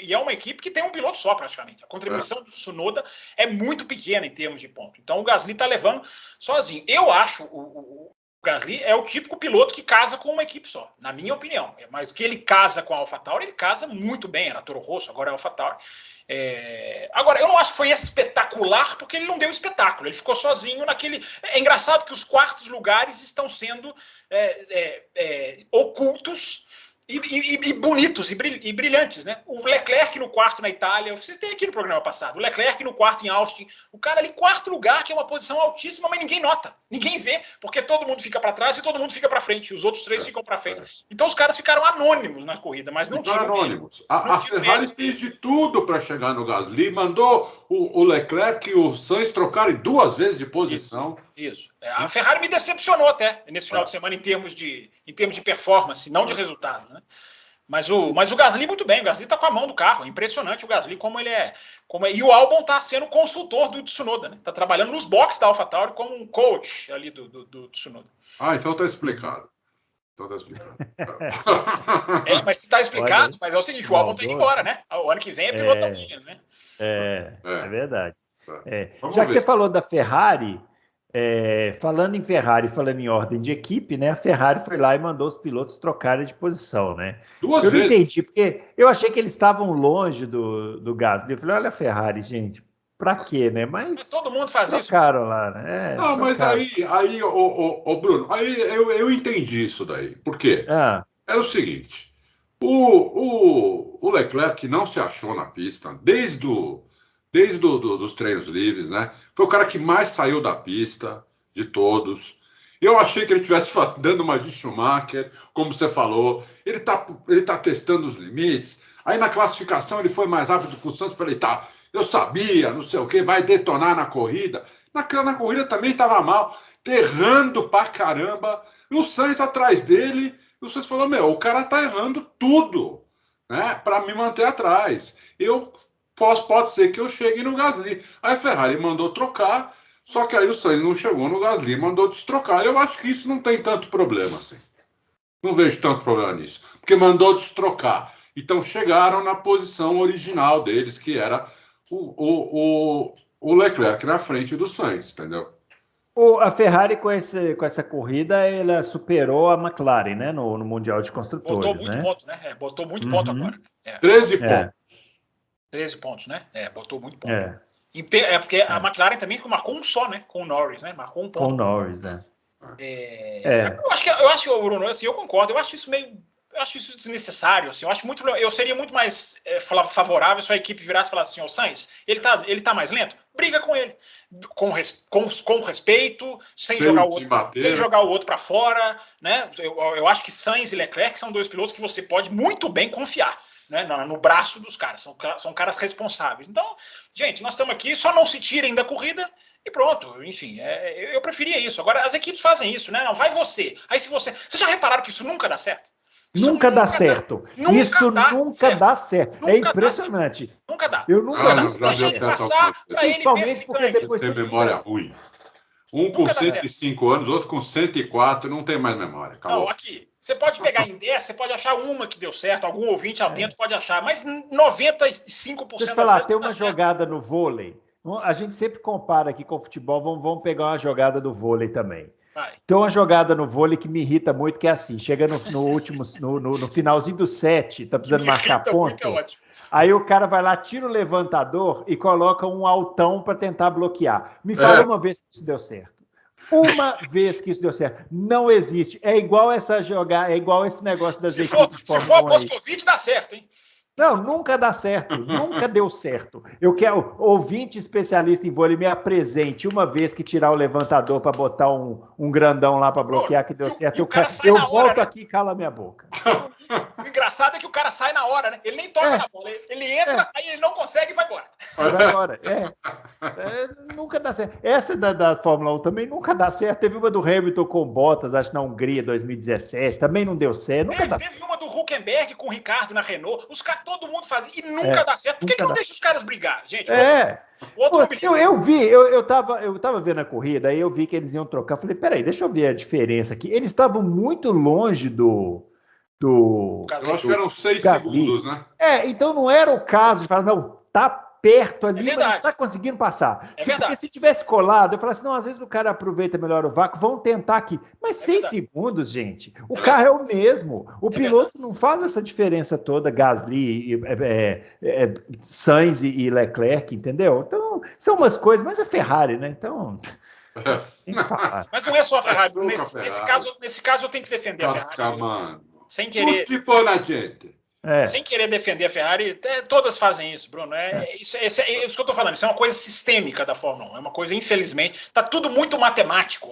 e é uma equipe que tem um piloto só praticamente. A contribuição do Tsunoda é muito pequena em termos de ponto. Então o Gasly está levando sozinho. Eu acho Gasly é o típico piloto que casa com uma equipe só, na minha opinião. Mas que ele casa com a AlphaTauri, ele casa muito bem. Era Toro Rosso, agora é AlphaTauri. Agora, eu não acho que foi espetacular, porque ele não deu espetáculo. Ele ficou sozinho naquele... É engraçado que os quartos lugares estão sendo ocultos e bonitos e brilhantes, né? O Leclerc no quarto na Itália, vocês têm aqui no programa passado, o Leclerc no quarto em Austin, o cara ali, quarto lugar, que é uma posição altíssima, mas ninguém nota, ninguém vê, porque todo mundo fica para trás e todo mundo fica para frente, e os outros três ficam para frente. Então os caras ficaram anônimos na corrida, mas não tinham anônimos. A Ferrari fez de tudo para chegar no Gasly, mandou o Leclerc e o Sainz trocarem 2 vezes de posição. Isso. A Ferrari me decepcionou até nesse final de semana em termos de performance, não de resultado, né? Mas o Gasly muito bem, o Gasly está com a mão do carro, é impressionante o Gasly como ele é. E o Albon está sendo consultor do Tsunoda, né? Está trabalhando nos boxes da AlphaTauri como um coach ali do Tsunoda. Então está explicado. Mas se está explicado, mas é o seguinte, o Albon tem que ir embora, né? O ano que vem é piloto da Williams, né? É verdade. Já que você falou da Ferrari, falando em Ferrari, falando em ordem de equipe, né? A Ferrari foi lá e mandou os pilotos trocarem de posição, né? Eu não entendi, porque eu achei que eles estavam longe do Gasly. Eu falei, olha a Ferrari, gente, pra quê, né? Mas todo mundo faz isso. Trocaram lá, né? Não, mas aí, Bruno, aí eu entendi isso daí. Por quê? Era o seguinte, o Leclerc não se achou na pista desde os treinos livres, né? Foi o cara que mais saiu da pista de todos. Eu achei que ele estivesse dando uma de Schumacher, como você falou. Ele tá testando os limites. Aí na classificação ele foi mais rápido que o Santos. Falei, eu sabia, não sei o que, vai detonar na corrida. Na corrida também estava mal, errando pra caramba. E o Sainz atrás dele. E o Sainz falou, o cara tá errando tudo, né? Para me manter atrás. Pode ser que eu chegue no Gasly. Aí a Ferrari mandou trocar, só que aí o Sainz não chegou no Gasly, mandou destrocar. Eu acho que isso não tem tanto problema, assim. Não vejo tanto problema nisso. Porque mandou destrocar. Então chegaram na posição original deles, que era o Leclerc na frente do Sainz, entendeu? A Ferrari, com essa corrida, ela superou a McLaren, né? No Mundial de Construtores. Botou muito ponto, né? Botou muito ponto agora. 13 pontos. 13 pontos, né? Botou muito ponto. Porque a McLaren também marcou um só, né? Com o Norris, né? Marcou um ponto. Com o Norris, Eu acho, Bruno, assim, eu concordo. Eu acho isso desnecessário. Assim, eu seria muito mais favorável se a equipe virasse e falasse assim, Sainz, ele tá mais lento? Briga com ele. Com respeito, sem jogar o outro para fora, né? Eu acho que Sainz e Leclerc são 2 pilotos que você pode muito bem confiar, né, no braço dos caras, são caras responsáveis. Então, gente, nós estamos aqui, só não se tirem da corrida e pronto. Enfim, eu preferia isso. Agora, as equipes fazem isso, né? Não, vai você. Aí se você... Vocês já repararam que isso nunca dá certo? Nunca dá certo. Isso nunca dá certo. É impressionante. Nunca dá. Eu nunca dá. Deixa ele passar para ele principalmente porque depois tem memória ruim. Um com 105 anos, outro com 104, não tem mais memória. Acabou. Não, aqui. Você pode pegar em 10, você pode achar uma que deu certo, algum ouvinte atento pode achar, mas 95% Deixa eu falar, tem uma jogada no vôlei. A gente sempre compara aqui com o futebol, vamos pegar uma jogada do vôlei também. Tem uma jogada no vôlei que me irrita muito, que é assim, chega no finalzinho do set, tá precisando marcar ponto, aí o cara vai lá, tira o levantador e coloca um altão para tentar bloquear. Me fala uma vez que isso deu certo. Uma vez que isso deu certo. Não existe. É igual esse negócio das equipes de Fórmula 1. Se for Moscovite, dá certo, hein? Não, nunca dá certo, nunca deu certo. Eu quero, ouvinte especialista em vôlei, me apresente uma vez que tirar o levantador para botar um grandão lá para bloquear, que deu certo. Eu volto aqui e cala minha boca. O engraçado é que o cara sai na hora, né? Ele nem toca na bola, ele entra, aí ele não consegue e vai embora. Vai embora, nunca dá certo. Essa da Fórmula 1 também nunca dá certo. Teve uma do Hamilton com Bottas, acho, na Hungria, 2017, também não deu certo, nunca dá certo. Teve uma do Huckenberg com o Ricardo na Renault, todo mundo fazia e nunca dá certo. Por que não deixa os caras brigar, gente? Eu tava vendo a corrida, aí eu vi que eles iam trocar. Falei, peraí, deixa eu ver a diferença aqui. Eles estavam muito longe do eu acho que eram 6 segundos, né? Então não era o caso de falar, não, tá perto ali, mas não está conseguindo passar. Porque se tivesse colado, eu falasse, não, às vezes o cara aproveita melhor o vácuo, vamos tentar aqui. Mas 6 segundos, gente, o carro é o mesmo. O piloto não faz essa diferença toda, Gasly, Sainz e Leclerc, entendeu? Então, são umas coisas, mas é Ferrari, né? Então... Mas não é só a Ferrari. Nesse caso, eu tenho que defender a Ferrari. Sem querer. Sem querer defender a Ferrari, todas fazem isso, Bruno. Isso que eu estou falando. Isso é uma coisa sistêmica da Fórmula 1. É uma coisa, infelizmente, está tudo muito matemático.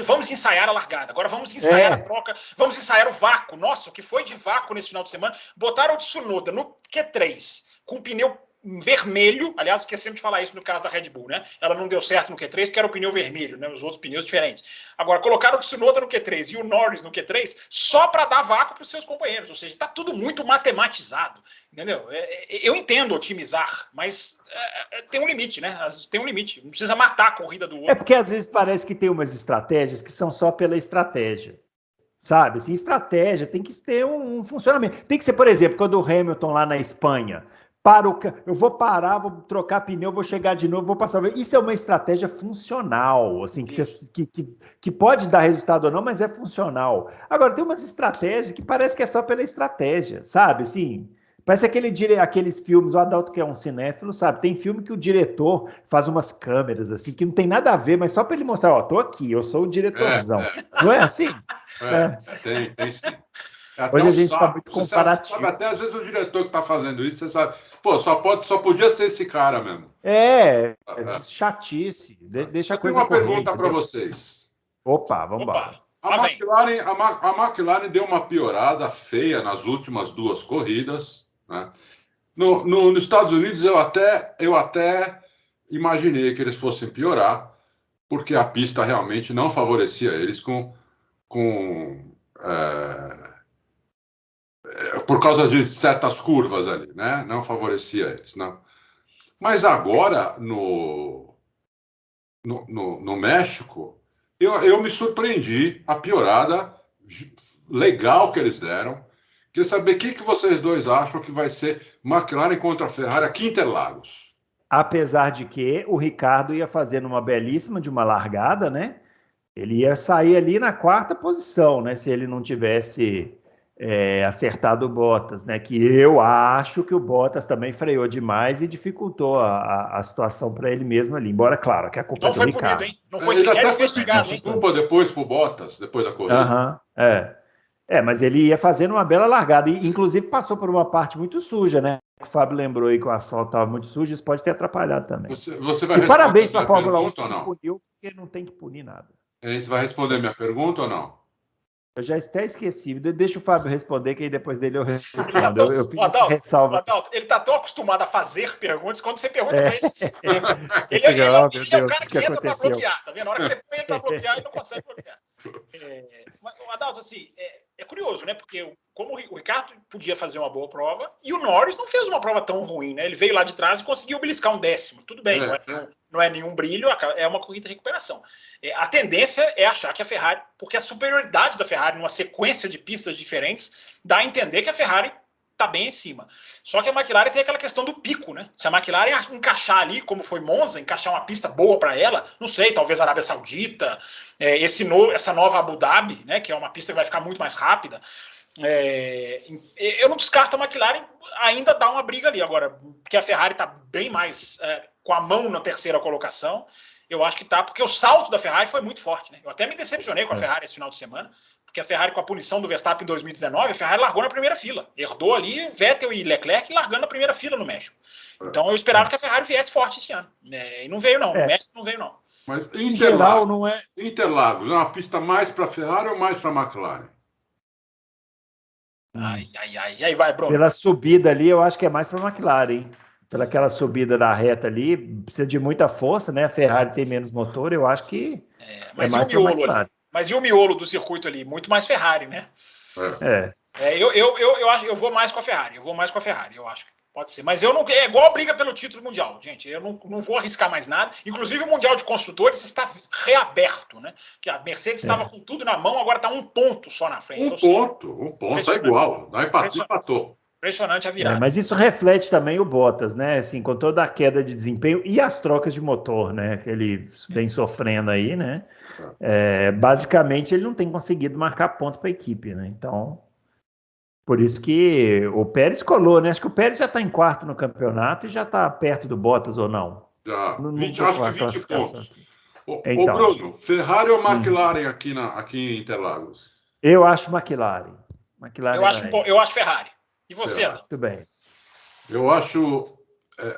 Vamos ensaiar a largada, agora vamos ensaiar a troca, vamos ensaiar o vácuo. Nossa, o que foi de vácuo nesse final de semana? Botaram o Tsunoda no Q3 com pneu vermelho, aliás, esquecemos de falar isso no caso da Red Bull, né? Ela não deu certo no Q3 porque era o pneu vermelho, né? Os outros pneus diferentes. Agora, colocaram o Tsunoda no Q3 e o Norris no Q3 só para dar vácuo para os seus companheiros, ou seja, está tudo muito matematizado, entendeu? Eu entendo otimizar, mas tem um limite, né? Tem um limite, não precisa matar a corrida do outro. É porque às vezes parece que tem umas estratégias que são só pela estratégia. Sabe, assim, estratégia tem que ter um funcionamento. Tem que ser, por exemplo, quando o Hamilton lá na Espanha eu vou parar, vou trocar pneu, vou chegar de novo, vou passar. Isso é uma estratégia funcional, assim, que pode dar resultado ou não, mas é funcional. Agora, tem umas estratégias que parece que é só pela estratégia, sabe? Assim, parece aqueles filmes, o Adalto que é um cinéfilo, sabe? Tem filme que o diretor faz umas câmeras, assim, que não tem nada a ver, mas só para ele mostrar, ó, tô aqui, eu sou o diretorzão. Não é assim? Tem sim. Hoje a gente está muito comparativo. Você sabe, até às vezes o diretor que está fazendo isso, você sabe, pô, só podia ser esse cara mesmo. Chatice. Deixa a coisa correr. Eu tenho uma pergunta para vocês. Opa, vamos embora. A McLaren deu uma piorada feia nas últimas 2 corridas, né? Nos Estados Unidos eu até imaginei que eles fossem piorar, porque a pista realmente não favorecia eles por causa de certas curvas ali, né? Não favorecia eles, não. Mas agora, no México, eu me surpreendi, a piorada legal que eles deram. Queria saber o que vocês dois acham que vai ser McLaren contra a Ferrari aqui em Interlagos. Apesar de que o Ricardo ia fazendo uma belíssima de uma largada, né? Ele ia sair ali na 4ª posição, né? Se ele não tivesse acertado o Bottas, né? Que eu acho que o Bottas também freou demais e dificultou a situação para ele mesmo ali. Embora, claro, que a culpa é do Ricardo. Punido, hein? Não foi sequer investigado. Desculpa depois pro Bottas, depois da corrida. Mas ele ia fazendo uma bela largada. E, inclusive, passou por uma parte muito suja, né? O Fábio lembrou aí que o asfalto estava muito sujo, isso pode ter atrapalhado também. Você vai responder parabéns para a Fórmula 1 que puniu, porque não tem que punir nada. Você vai responder minha pergunta ou não? Eu já até esqueci. Deixa o Fábio responder, que aí depois dele eu respondo. Eu fiz essa ressalva. Adalto, ele está tão acostumado a fazer perguntas, quando você pergunta para ele, ele é o cara que entra para bloquear, tá vendo? Na hora que você põe ele para bloquear, ele não consegue bloquear. Adalto, assim, é curioso, né? Porque como o Ricardo podia fazer uma boa prova, e o Norris não fez uma prova tão ruim, né? Ele veio lá de trás e conseguiu beliscar um 10º. Tudo bem, não é nenhum brilho, é uma corrida de recuperação. A tendência é achar que a Ferrari, porque a superioridade da Ferrari numa sequência de pistas diferentes, dá a entender que a Ferrari está bem em cima. Só que a McLaren tem aquela questão do pico, né? Se a McLaren encaixar ali, como foi Monza, encaixar uma pista boa para ela, não sei, talvez Arábia Saudita, essa nova Abu Dhabi, né? Que é uma pista que vai ficar muito mais rápida. Eu não descarto a McLaren ainda dar uma briga ali. Agora, porque a Ferrari está bem mais com a mão na 3ª colocação, eu acho que tá, porque o salto da Ferrari foi muito forte, né? Eu até me decepcionei com a Ferrari esse final de semana, porque a Ferrari, com a punição do Verstappen em 2019, a Ferrari largou na primeira fila. Herdou ali Vettel e Leclerc largando na primeira fila no México. Então eu esperava que a Ferrari viesse forte esse ano. E não veio, não. No México não veio, não. Mas Interlagos, não é... Interlagos é uma pista mais para a Ferrari ou mais para a McLaren? Aí vai, Bruno. Pela subida ali, eu acho que é mais para a McLaren, hein? Pelaquela subida da reta ali, precisa de muita força, né? A Ferrari tem menos motor, eu acho que mas é mais para a McLaren. Mas e o miolo do circuito ali? Muito mais Ferrari, né? Eu vou mais com a Ferrari. Eu acho que pode ser. Mas eu não. É igual a briga pelo título mundial, gente. Eu não vou arriscar mais nada. Inclusive, o Mundial de Construtores está reaberto, né? Que a Mercedes estava com tudo na mão, agora está um ponto só na frente. Um ponto é igual. Daí empatou. Impressionante a virada. Mas isso reflete também o Bottas, né? Assim, com toda a queda de desempenho e as trocas de motor, né? Que ele vem sofrendo aí, né? Basicamente, ele não tem conseguido marcar ponto para a equipe, né? Então, por isso que o Pérez colou, né? Acho que o Pérez já está em quarto no campeonato e já está perto do Bottas, ou não? Já, Não 20, tô acho com que a 20 classificação pontos. aqui. Ô, Então, Bruno, Ferrari ou McLaren aqui em Interlagos? eu acho McLaren. Eu acho Ferrari. E você, Ferrari. Adão? Muito bem. Eu acho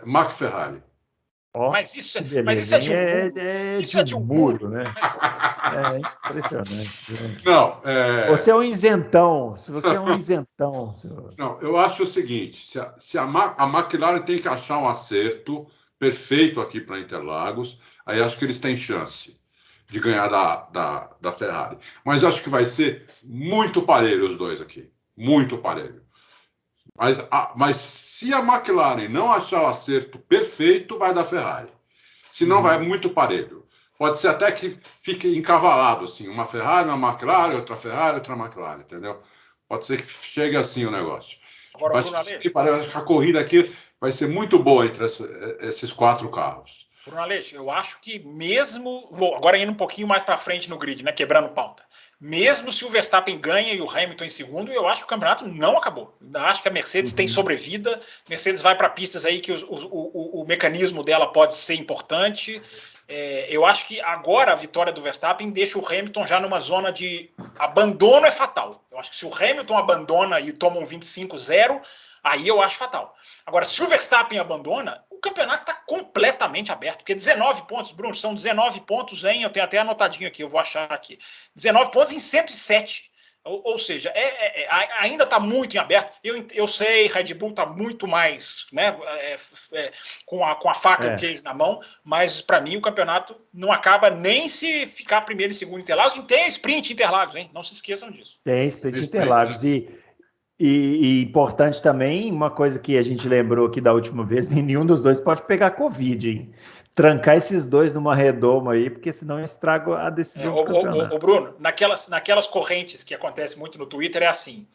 McFerrari. Ó, Mas que isso é beleza, de um muro. de É um de um muro, muro. né? É impressionante. Não, Você é um isentão. Se você é um isentão, senhor. Não, eu acho o seguinte: se a McLaren tem que achar um acerto perfeito aqui para Interlagos, aí acho que eles têm chance de ganhar da Ferrari. Mas acho que vai ser muito parelho os dois aqui. Muito parelho. Mas se a McLaren não achar o acerto perfeito, vai dar Ferrari. Senão vai muito parelho. Pode ser até que fique encavalado, assim, uma Ferrari, uma McLaren, outra Ferrari, outra McLaren, entendeu? Pode ser que chegue assim o negócio. Agora, Mas acho que a corrida aqui vai ser muito boa entre esses 4 carros. Bruno Aleixo, eu acho que mesmo... agora indo um pouquinho mais para frente no grid, né, quebrando pauta. Mesmo se o Verstappen ganha e o Hamilton em segundo, eu acho que o campeonato não acabou. Eu acho que a Mercedes tem sobrevida. Mercedes vai para pistas aí que o mecanismo dela pode ser importante. Eu acho que agora a vitória do Verstappen deixa o Hamilton já numa zona de abandono é fatal. Eu acho que se o Hamilton abandona e toma um 25-0, aí eu acho fatal. Agora, se o Verstappen abandona, o campeonato está completamente aberto, porque 19 pontos, Bruno, são 19 pontos eu tenho até anotadinho aqui, eu vou achar aqui, 19 pontos em 107. Ou seja, ainda está muito em aberto. Eu sei, Red Bull está muito mais, né, com a faca e o queijo na mão, mas para mim o campeonato não acaba nem se ficar primeiro e segundo Interlagos. E tem sprint Interlagos, hein? Não se esqueçam disso. Tem sprint Interlagos. E importante também, uma coisa que a gente lembrou aqui da última vez, nenhum dos dois pode pegar Covid, hein? Trancar esses dois numa redoma aí, porque senão estraga a decisão do campeonato. Bruno, naquelas correntes que acontece muito no Twitter, é assim: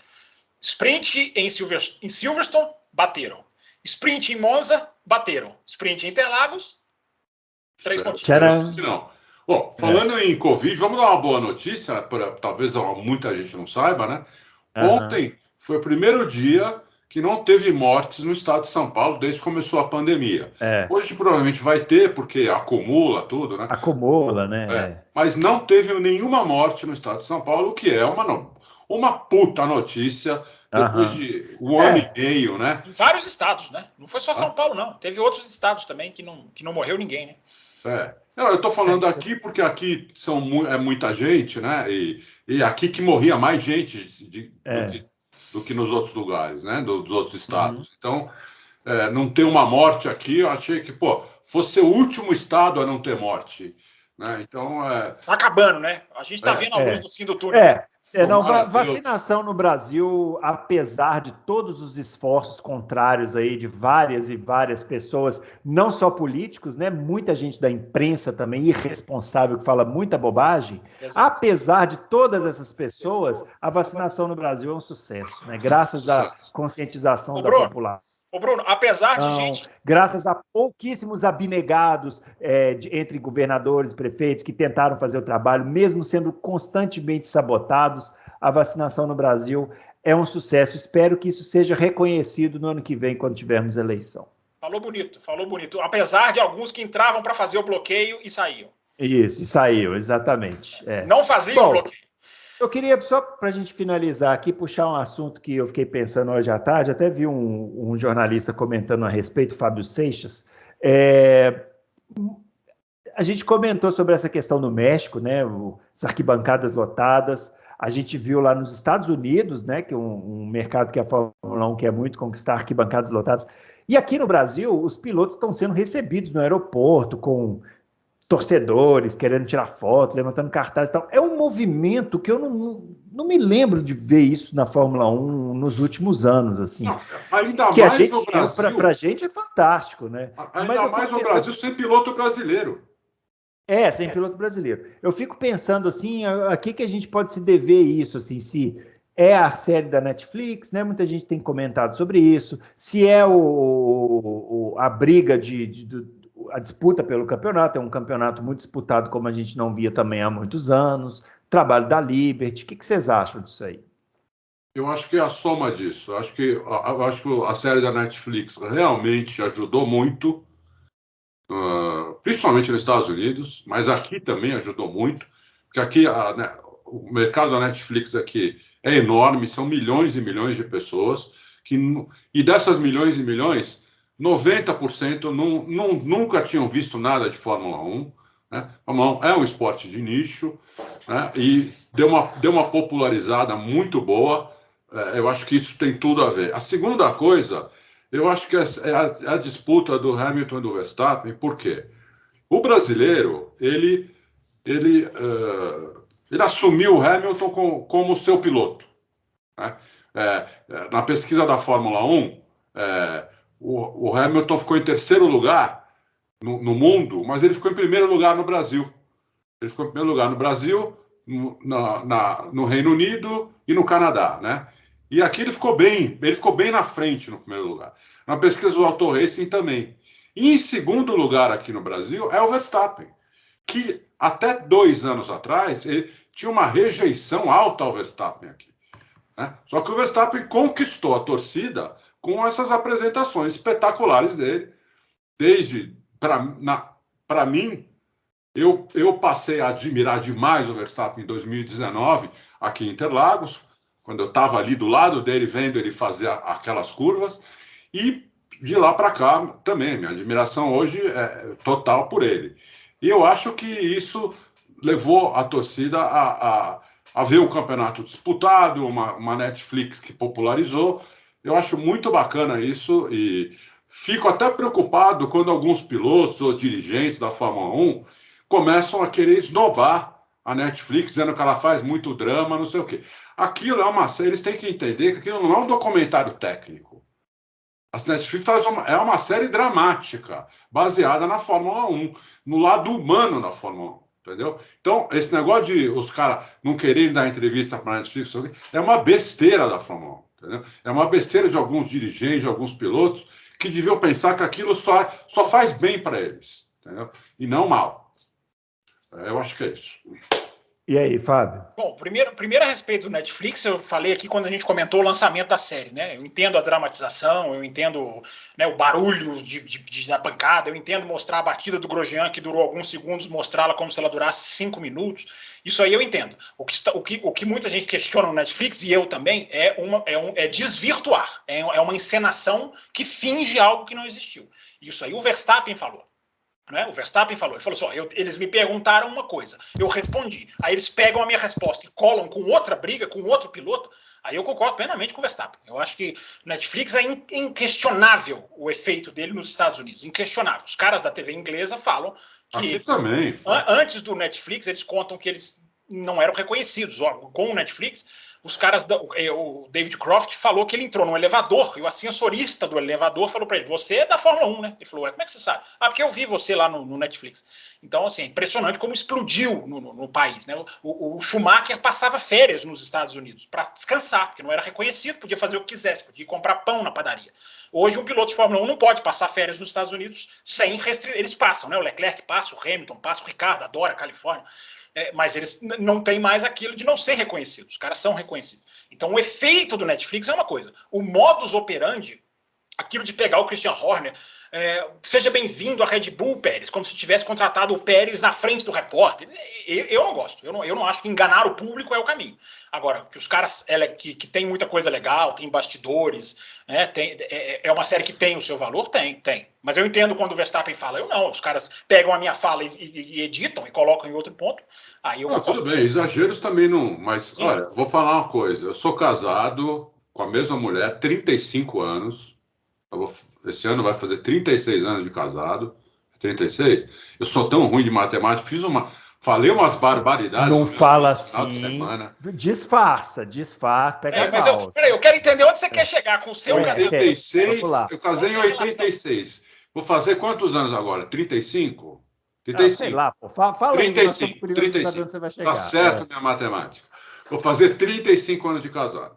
sprint em Silverstone, bateram. Sprint em Monza, bateram. Sprint em Interlagos, 3 pontinhos. Não. Bom, falando em Covid, vamos dar uma boa notícia, talvez muita gente não saiba, né? Ontem foi o primeiro dia que não teve mortes no estado de São Paulo desde que começou a pandemia. Hoje provavelmente vai ter, porque acumula tudo, né? Acumula, né? Mas não teve nenhuma morte no estado de São Paulo, o que é uma puta notícia depois de um ano e meio, né? Em vários estados, né? Não foi só São Paulo, não. Teve outros estados também que não morreu ninguém, né? Não, eu estou falando aqui porque aqui é muita gente, né? E aqui que morria mais gente do que nos outros lugares, né? Dos outros estados. Então, não ter uma morte aqui, eu achei que, fosse o último estado a não ter morte, né? Então, tá acabando, né? A gente está vendo a luz do fim do túnel. Vacinação no Brasil, apesar de todos os esforços contrários aí de várias e várias pessoas, não só políticos, né? Muita gente da imprensa também irresponsável que fala muita bobagem. Apesar de todas essas pessoas, a vacinação no Brasil é um sucesso, né? Graças à conscientização da população. Ô Bruno, apesar de gente... Graças a pouquíssimos abnegados entre governadores e prefeitos que tentaram fazer o trabalho, mesmo sendo constantemente sabotados, a vacinação no Brasil é um sucesso. Espero que isso seja reconhecido no ano que vem, quando tivermos eleição. Falou bonito. Apesar de alguns que entravam para fazer o bloqueio e saíam. Isso, e saiu, exatamente. Não faziam o bloqueio. Eu queria, só para a gente finalizar aqui, puxar um assunto que eu fiquei pensando hoje à tarde, até vi um jornalista comentando a respeito, Fábio Seixas. A gente comentou sobre essa questão no México, né? As arquibancadas lotadas. A gente viu lá nos Estados Unidos, né? Que é um mercado que a Fórmula 1 quer muito conquistar, arquibancadas lotadas. E aqui no Brasil, os pilotos estão sendo recebidos no aeroporto com torcedores querendo tirar foto, levantando cartazes e tal. É um movimento que eu não me lembro de ver isso na Fórmula 1 nos últimos anos, assim. Não, ainda que mais a gente, no Brasil. Pra gente é fantástico, né? Ainda mais no Brasil sem piloto brasileiro. Sem piloto brasileiro. Eu fico pensando assim, a que a gente pode se dever isso, assim, se é a série da Netflix, né? Muita gente tem comentado sobre isso. Se é a briga a disputa pelo campeonato, é um campeonato muito disputado, como a gente não via também há muitos anos. Trabalho da Liberty. O que vocês acham disso aí? Eu acho que é a soma disso. Eu acho que a série da Netflix realmente ajudou muito, principalmente nos Estados Unidos, mas aqui também ajudou muito, porque aqui o mercado da Netflix aqui é enorme, são milhões e milhões de pessoas, e dessas milhões e milhões, 90% nunca tinham visto nada de Fórmula 1. Né? A Fórmula 1 é um esporte de nicho, né? E deu uma popularizada muito boa. Eu acho que isso tem tudo a ver. A segunda coisa, eu acho que é a disputa do Hamilton e do Verstappen. Por quê? O brasileiro, ele assumiu o Hamilton como seu piloto. Né? Na pesquisa da Fórmula 1, o Hamilton ficou em terceiro lugar no mundo, mas ele ficou em primeiro lugar no Brasil. Ele ficou em primeiro lugar no Brasil, no Reino Unido e no Canadá, né? E aqui ele ficou bem na frente no primeiro lugar. Na pesquisa do Auto Racing também. E em segundo lugar aqui no Brasil é o Verstappen, que até 2 anos atrás ele tinha uma rejeição alta ao Verstappen aqui. Né? Só que o Verstappen conquistou a torcida com essas apresentações espetaculares dele. Para mim, eu passei a admirar demais o Verstappen em 2019, aqui em Interlagos, quando eu estava ali do lado dele, vendo ele fazer aquelas curvas, e de lá para cá também, minha admiração hoje é total por ele. E eu acho que isso levou a torcida a ver um campeonato disputado, uma Netflix que popularizou. Eu acho muito bacana isso e fico até preocupado quando alguns pilotos ou dirigentes da Fórmula 1 começam a querer esnobar a Netflix, dizendo que ela faz muito drama, não sei o quê. Aquilo é uma série, eles têm que entender que aquilo não é um documentário técnico. A Netflix é uma série dramática, baseada na Fórmula 1, no lado humano da Fórmula 1, entendeu? Então, esse negócio de os caras não quererem dar entrevista para a Netflix é uma besteira da Fórmula 1, entendeu? É uma besteira de alguns dirigentes, de alguns pilotos, que deviam pensar que aquilo só faz bem para eles, entendeu? E não mal. Eu acho que é isso. E aí, Fábio? Bom, primeiro a respeito do Netflix, eu falei aqui quando a gente comentou o lançamento da série, né? Eu entendo a dramatização, eu entendo, né, o barulho da pancada, eu entendo mostrar a batida do Grosjean, que durou alguns segundos, mostrá-la como se ela durasse 5 minutos. Isso aí eu entendo. O que muita gente questiona no Netflix, e eu também, é desvirtuar. É uma encenação que finge algo que não existiu. Isso aí o Verstappen falou. Né? O Verstappen falou, ele falou assim, eles me perguntaram uma coisa, eu respondi, aí eles pegam a minha resposta e colam com outra briga, com outro piloto, aí eu concordo plenamente com o Verstappen. Eu acho que Netflix é inquestionável o efeito dele nos Estados Unidos, inquestionável. Os caras da TV inglesa falam que antes do Netflix, eles contam que eles não eram reconhecidos. Com o Netflix, os caras, o David Croft falou que ele entrou no elevador e o ascensorista do elevador falou para ele, você é da Fórmula 1, né? Ele falou, como é que você sabe? Porque eu vi você lá no Netflix. Então, assim, é impressionante como explodiu no país, né? O Schumacher passava férias nos Estados Unidos para descansar, porque não era reconhecido, podia fazer o que quisesse, podia comprar pão na padaria. Hoje, um piloto de Fórmula 1 não pode passar férias nos Estados Unidos sem restrição. Eles passam, né? O Leclerc passa, o Hamilton passa, o Ricardo adora a Califórnia. Mas eles não têm mais aquilo de não ser reconhecidos. Os caras são reconhecidos. Então, o efeito do Netflix é uma coisa. O modus operandi, aquilo de pegar o Christian Horner, seja bem-vindo à Red Bull, Pérez, como se tivesse contratado o Pérez na frente do repórter. Eu não gosto. Eu não acho que enganar o público é o caminho. Agora, que os caras, que tem muita coisa legal, tem bastidores, né, é uma série que tem o seu valor? Tem. Mas eu entendo quando o Verstappen fala, eu não, os caras pegam a minha fala e editam e colocam em outro ponto. Aí eu tudo bem, exageros também não. Mas, sim. Olha, vou falar uma coisa. Eu sou casado com a mesma mulher, 35 anos. Esse ano vai fazer 36 anos de casado. 36? Eu sou tão ruim de matemática, falei umas barbaridades. Não fala assim. Disfarça, pega mas eu quero entender onde você quer chegar com o seu casamento. Eu casei em 86. Vou fazer quantos anos agora? 35? 35. Sei lá, pô. Fala 35, aí, 35. Você vai chegar. Tá certo, minha matemática. Vou fazer 35 anos de casado.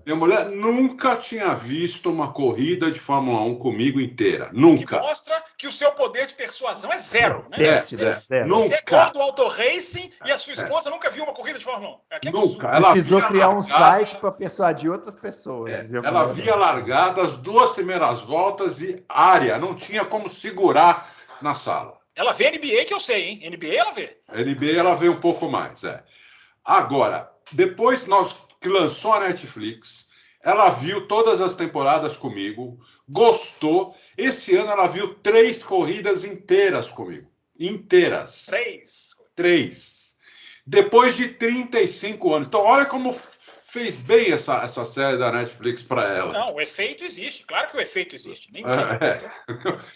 Minha mulher nunca tinha visto uma corrida de Fórmula 1 comigo inteira. Nunca. Que mostra que o seu poder de persuasão é zero, né? Zero. Você é gordo do Auto Racing e a sua esposa nunca viu uma corrida de Fórmula 1. Nunca. Ela precisou criar um site para persuadir outras pessoas. Ela via largada as 2 primeiras voltas e área. Não tinha como segurar na sala. Ela vê NBA, que eu sei, hein? NBA ela vê. NBA ela vê um pouco mais, Agora, depois que lançou a Netflix, ela viu todas as temporadas comigo, gostou. Esse ano ela viu 3 corridas inteiras comigo. Inteiras. 3. Depois de 35 anos. Então, olha como fez bem essa série da Netflix para ela. Não, o efeito existe. Claro que o efeito existe. Nem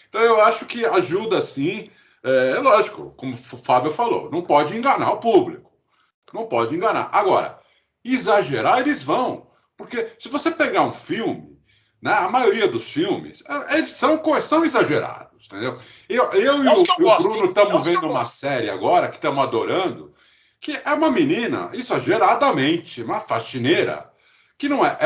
Então, eu acho que ajuda, sim. É lógico, como o Fábio falou, não pode enganar o público. Não pode enganar. Agora, exagerar eles vão. Porque se você pegar um filme, né, a maioria dos filmes, eles são exagerados, entendeu? Eu e o Bruno estamos vendo uma série agora, que estamos adorando, que é uma menina exageradamente, uma faxineira, que não é,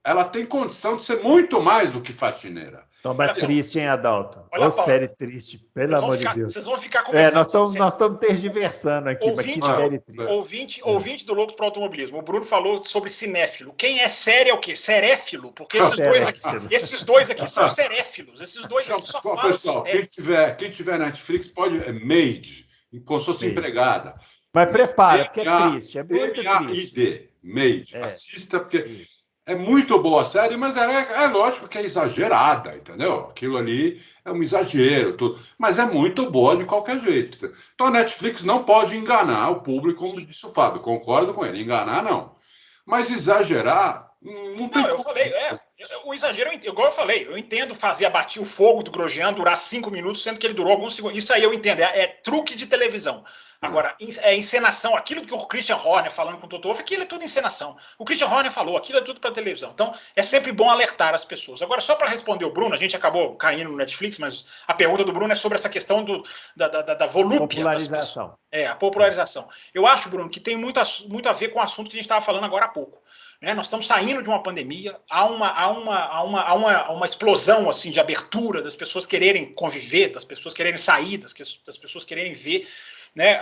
ela tem condição de ser muito mais do que faxineira. Toma triste, hein, Adalto? Olha, série triste, pelo amor de Deus. Vocês vão ficar conversando. Nós estamos tergiversando aqui, mas que série triste. Ouvinte do Loucos para o Automobilismo. O Bruno falou sobre cinéfilo. Quem é série é o quê? Seréfilo? Porque esses dois aqui são seréfilos. Esses dois aqui só falam. Pessoal, quem tiver Netflix pode... maid, como se fosse empregada. Mas prepara, porque é triste. É muito triste. Maid. Assista, porque... É muito boa a série, mas é lógico que é exagerada, entendeu? Aquilo ali é um exagero, tudo. Mas é muito boa de qualquer jeito. Então a Netflix não pode enganar o público, como disse o Fábio. Concordo com ele. Enganar, não. Mas exagerar, não tem... Não, eu falei, o exagero, igual eu falei, eu entendo bater o fogo do Grosjean durar 5 minutos, sendo que ele durou alguns segundos. Isso aí eu entendo, é truque de televisão. Agora, é encenação, aquilo que o Christian Horner falando com o Toto Wolff, aquilo é tudo encenação. O Christian Horner falou, aquilo é tudo para televisão. Então, é sempre bom alertar as pessoas. Agora, só para responder o Bruno, a gente acabou caindo no Netflix, mas a pergunta do Bruno é sobre essa questão da volúpia. Popularização. A popularização. Eu acho, Bruno, que tem muito a ver com o assunto que a gente estava falando agora há pouco. Nós estamos saindo de uma pandemia, há uma explosão assim, de abertura das pessoas quererem conviver, das pessoas quererem sair, das pessoas quererem ver, né,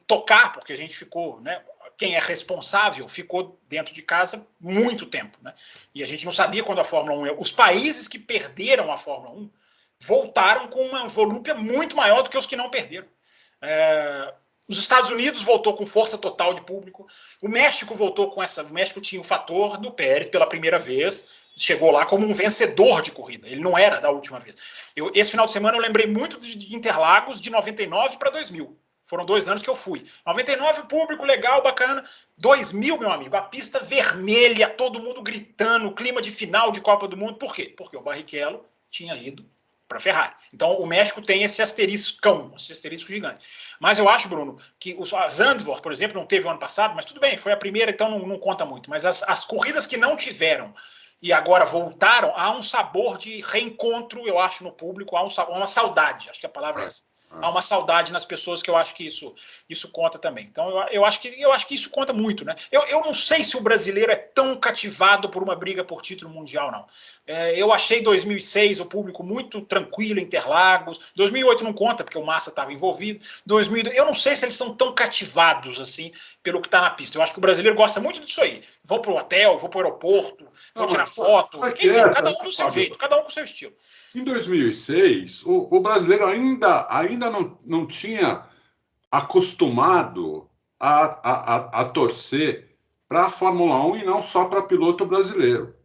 tocar, porque a gente ficou, né, quem é responsável ficou dentro de casa muito tempo, né, e a gente não sabia quando a Fórmula 1... Os países que perderam a Fórmula 1 voltaram com uma volúpia muito maior do que os que não perderam. Os Estados Unidos voltou com força total de público. O México voltou com essa... O México tinha o fator do Pérez pela primeira vez. Chegou lá como um vencedor de corrida. Ele não era da última vez. Esse final de semana eu lembrei muito de Interlagos de 99 para 2000. Foram 2 anos que eu fui. 99, público legal, bacana. 2000, meu amigo, a pista vermelha, todo mundo gritando, clima de final de Copa do Mundo. Por quê? Porque o Barrichello tinha ido para a Ferrari. Então, o México tem esse asterisco gigante. Mas eu acho, Bruno, que a Zandvoort, por exemplo, não teve o ano passado, mas tudo bem, foi a primeira, então não conta muito. Mas as corridas que não tiveram e agora voltaram, há um sabor de reencontro, eu acho, no público, há uma saudade, acho que a palavra é essa. Há uma saudade nas pessoas que eu acho que isso conta também. Então, eu acho que isso conta muito, né? Eu não sei se o brasileiro é tão cativado por uma briga por título mundial, não. Eu achei 2006 o público muito tranquilo, Interlagos. 2008 não conta, porque o Massa estava envolvido. 2000, eu não sei se eles são tão cativados, assim, pelo que está na pista. Eu acho que o brasileiro gosta muito disso aí. Vou para o hotel, vou para o aeroporto, vou tirar foto. Enfim, cada um do seu jeito, cada um com o seu estilo. Em 2006, o brasileiro ainda não tinha acostumado a torcer para a Fórmula 1 e não só para piloto brasileiro.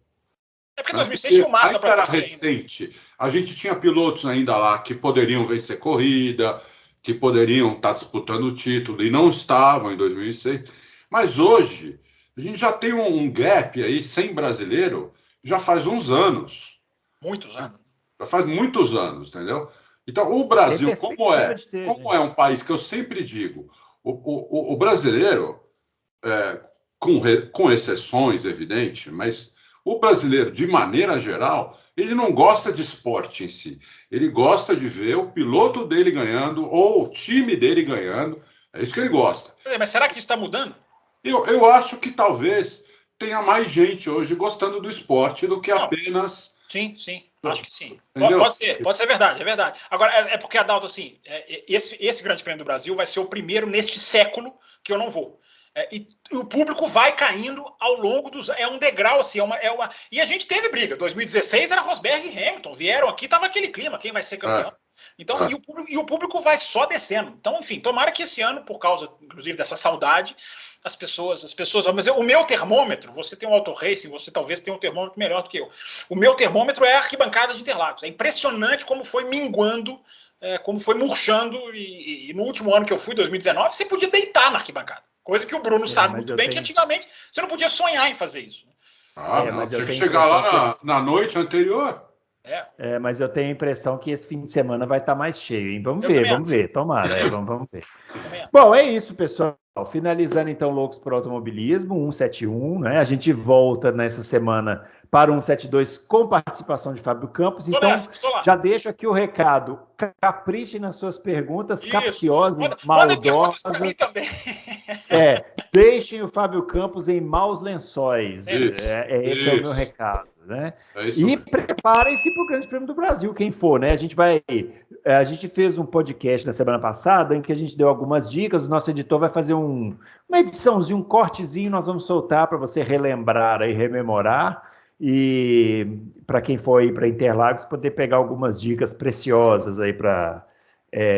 É porque 2006 tinha o Massa para torcer. Era recente. A gente tinha pilotos ainda lá que poderiam vencer corrida, que poderiam estar disputando o título e não estavam em 2006. Mas hoje, a gente já tem um gap aí sem brasileiro já faz uns anos. Muitos anos. Já faz muitos anos, entendeu? Então, o Brasil, como é um país que eu sempre digo, o brasileiro, com exceções, evidente, mas o brasileiro, de maneira geral, ele não gosta de esporte em si. Ele gosta de ver o piloto dele ganhando ou o time dele ganhando. É isso que ele gosta. Mas será que isso está mudando? Eu acho que talvez tenha mais gente hoje gostando do esporte do que apenas... Sim, acho que sim. Entendeu? Pode ser verdade, é verdade. Agora, é porque, Adalto, assim, esse Grande Prêmio do Brasil vai ser o primeiro neste século que eu não vou. E o público vai caindo ao longo dos... É um degrau, assim, E a gente teve briga. 2016 era Rosberg e Hamilton. Vieram aqui, tava aquele clima, quem vai ser campeão. Então, e o público vai só descendo. Então, enfim, tomara que esse ano, por causa, inclusive, dessa saudade, as pessoas... Mas o meu termômetro, você tem um auto racing, você talvez tenha um termômetro melhor do que eu. O meu termômetro é a arquibancada de Interlagos. É impressionante como foi minguando, como foi murchando. E no último ano que eu fui, 2019, você podia deitar na arquibancada. Coisa que o Bruno sabe muito bem, que antigamente você não podia sonhar em fazer isso. Mas tinha que chegar lá na noite anterior. Mas eu tenho a impressão que esse fim de semana vai estar mais cheio, hein? Vamos ver, tomara, vamos ver. Bom, é isso, pessoal. Finalizando então Loucos por Automobilismo, 171, né? A gente volta nessa semana para o 172 com participação de Fábio Campos. Então, já deixo aqui o recado. Caprichem nas suas perguntas, capciosas, maldosas. Deixem o Fábio Campos em maus lençóis. Esse é o meu recado. Né? E preparem-se para o Grande Prêmio do Brasil, quem for, né? A gente fez um podcast na semana passada em que a gente deu algumas dicas, o nosso editor vai fazer uma ediçãozinha, um cortezinho, nós vamos soltar para você relembrar e rememorar, e para quem for aí para Interlagos poder pegar algumas dicas preciosas aí para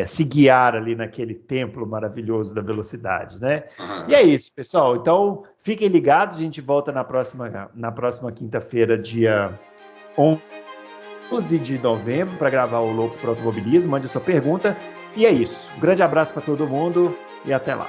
se guiar ali naquele templo maravilhoso da velocidade, né? E é isso, pessoal. Então, fiquem ligados, a gente volta na próxima quinta-feira, dia 11 de novembro, para gravar o Loucos para o Automobilismo. Mande a sua pergunta. E é isso. Um grande abraço para todo mundo e até lá.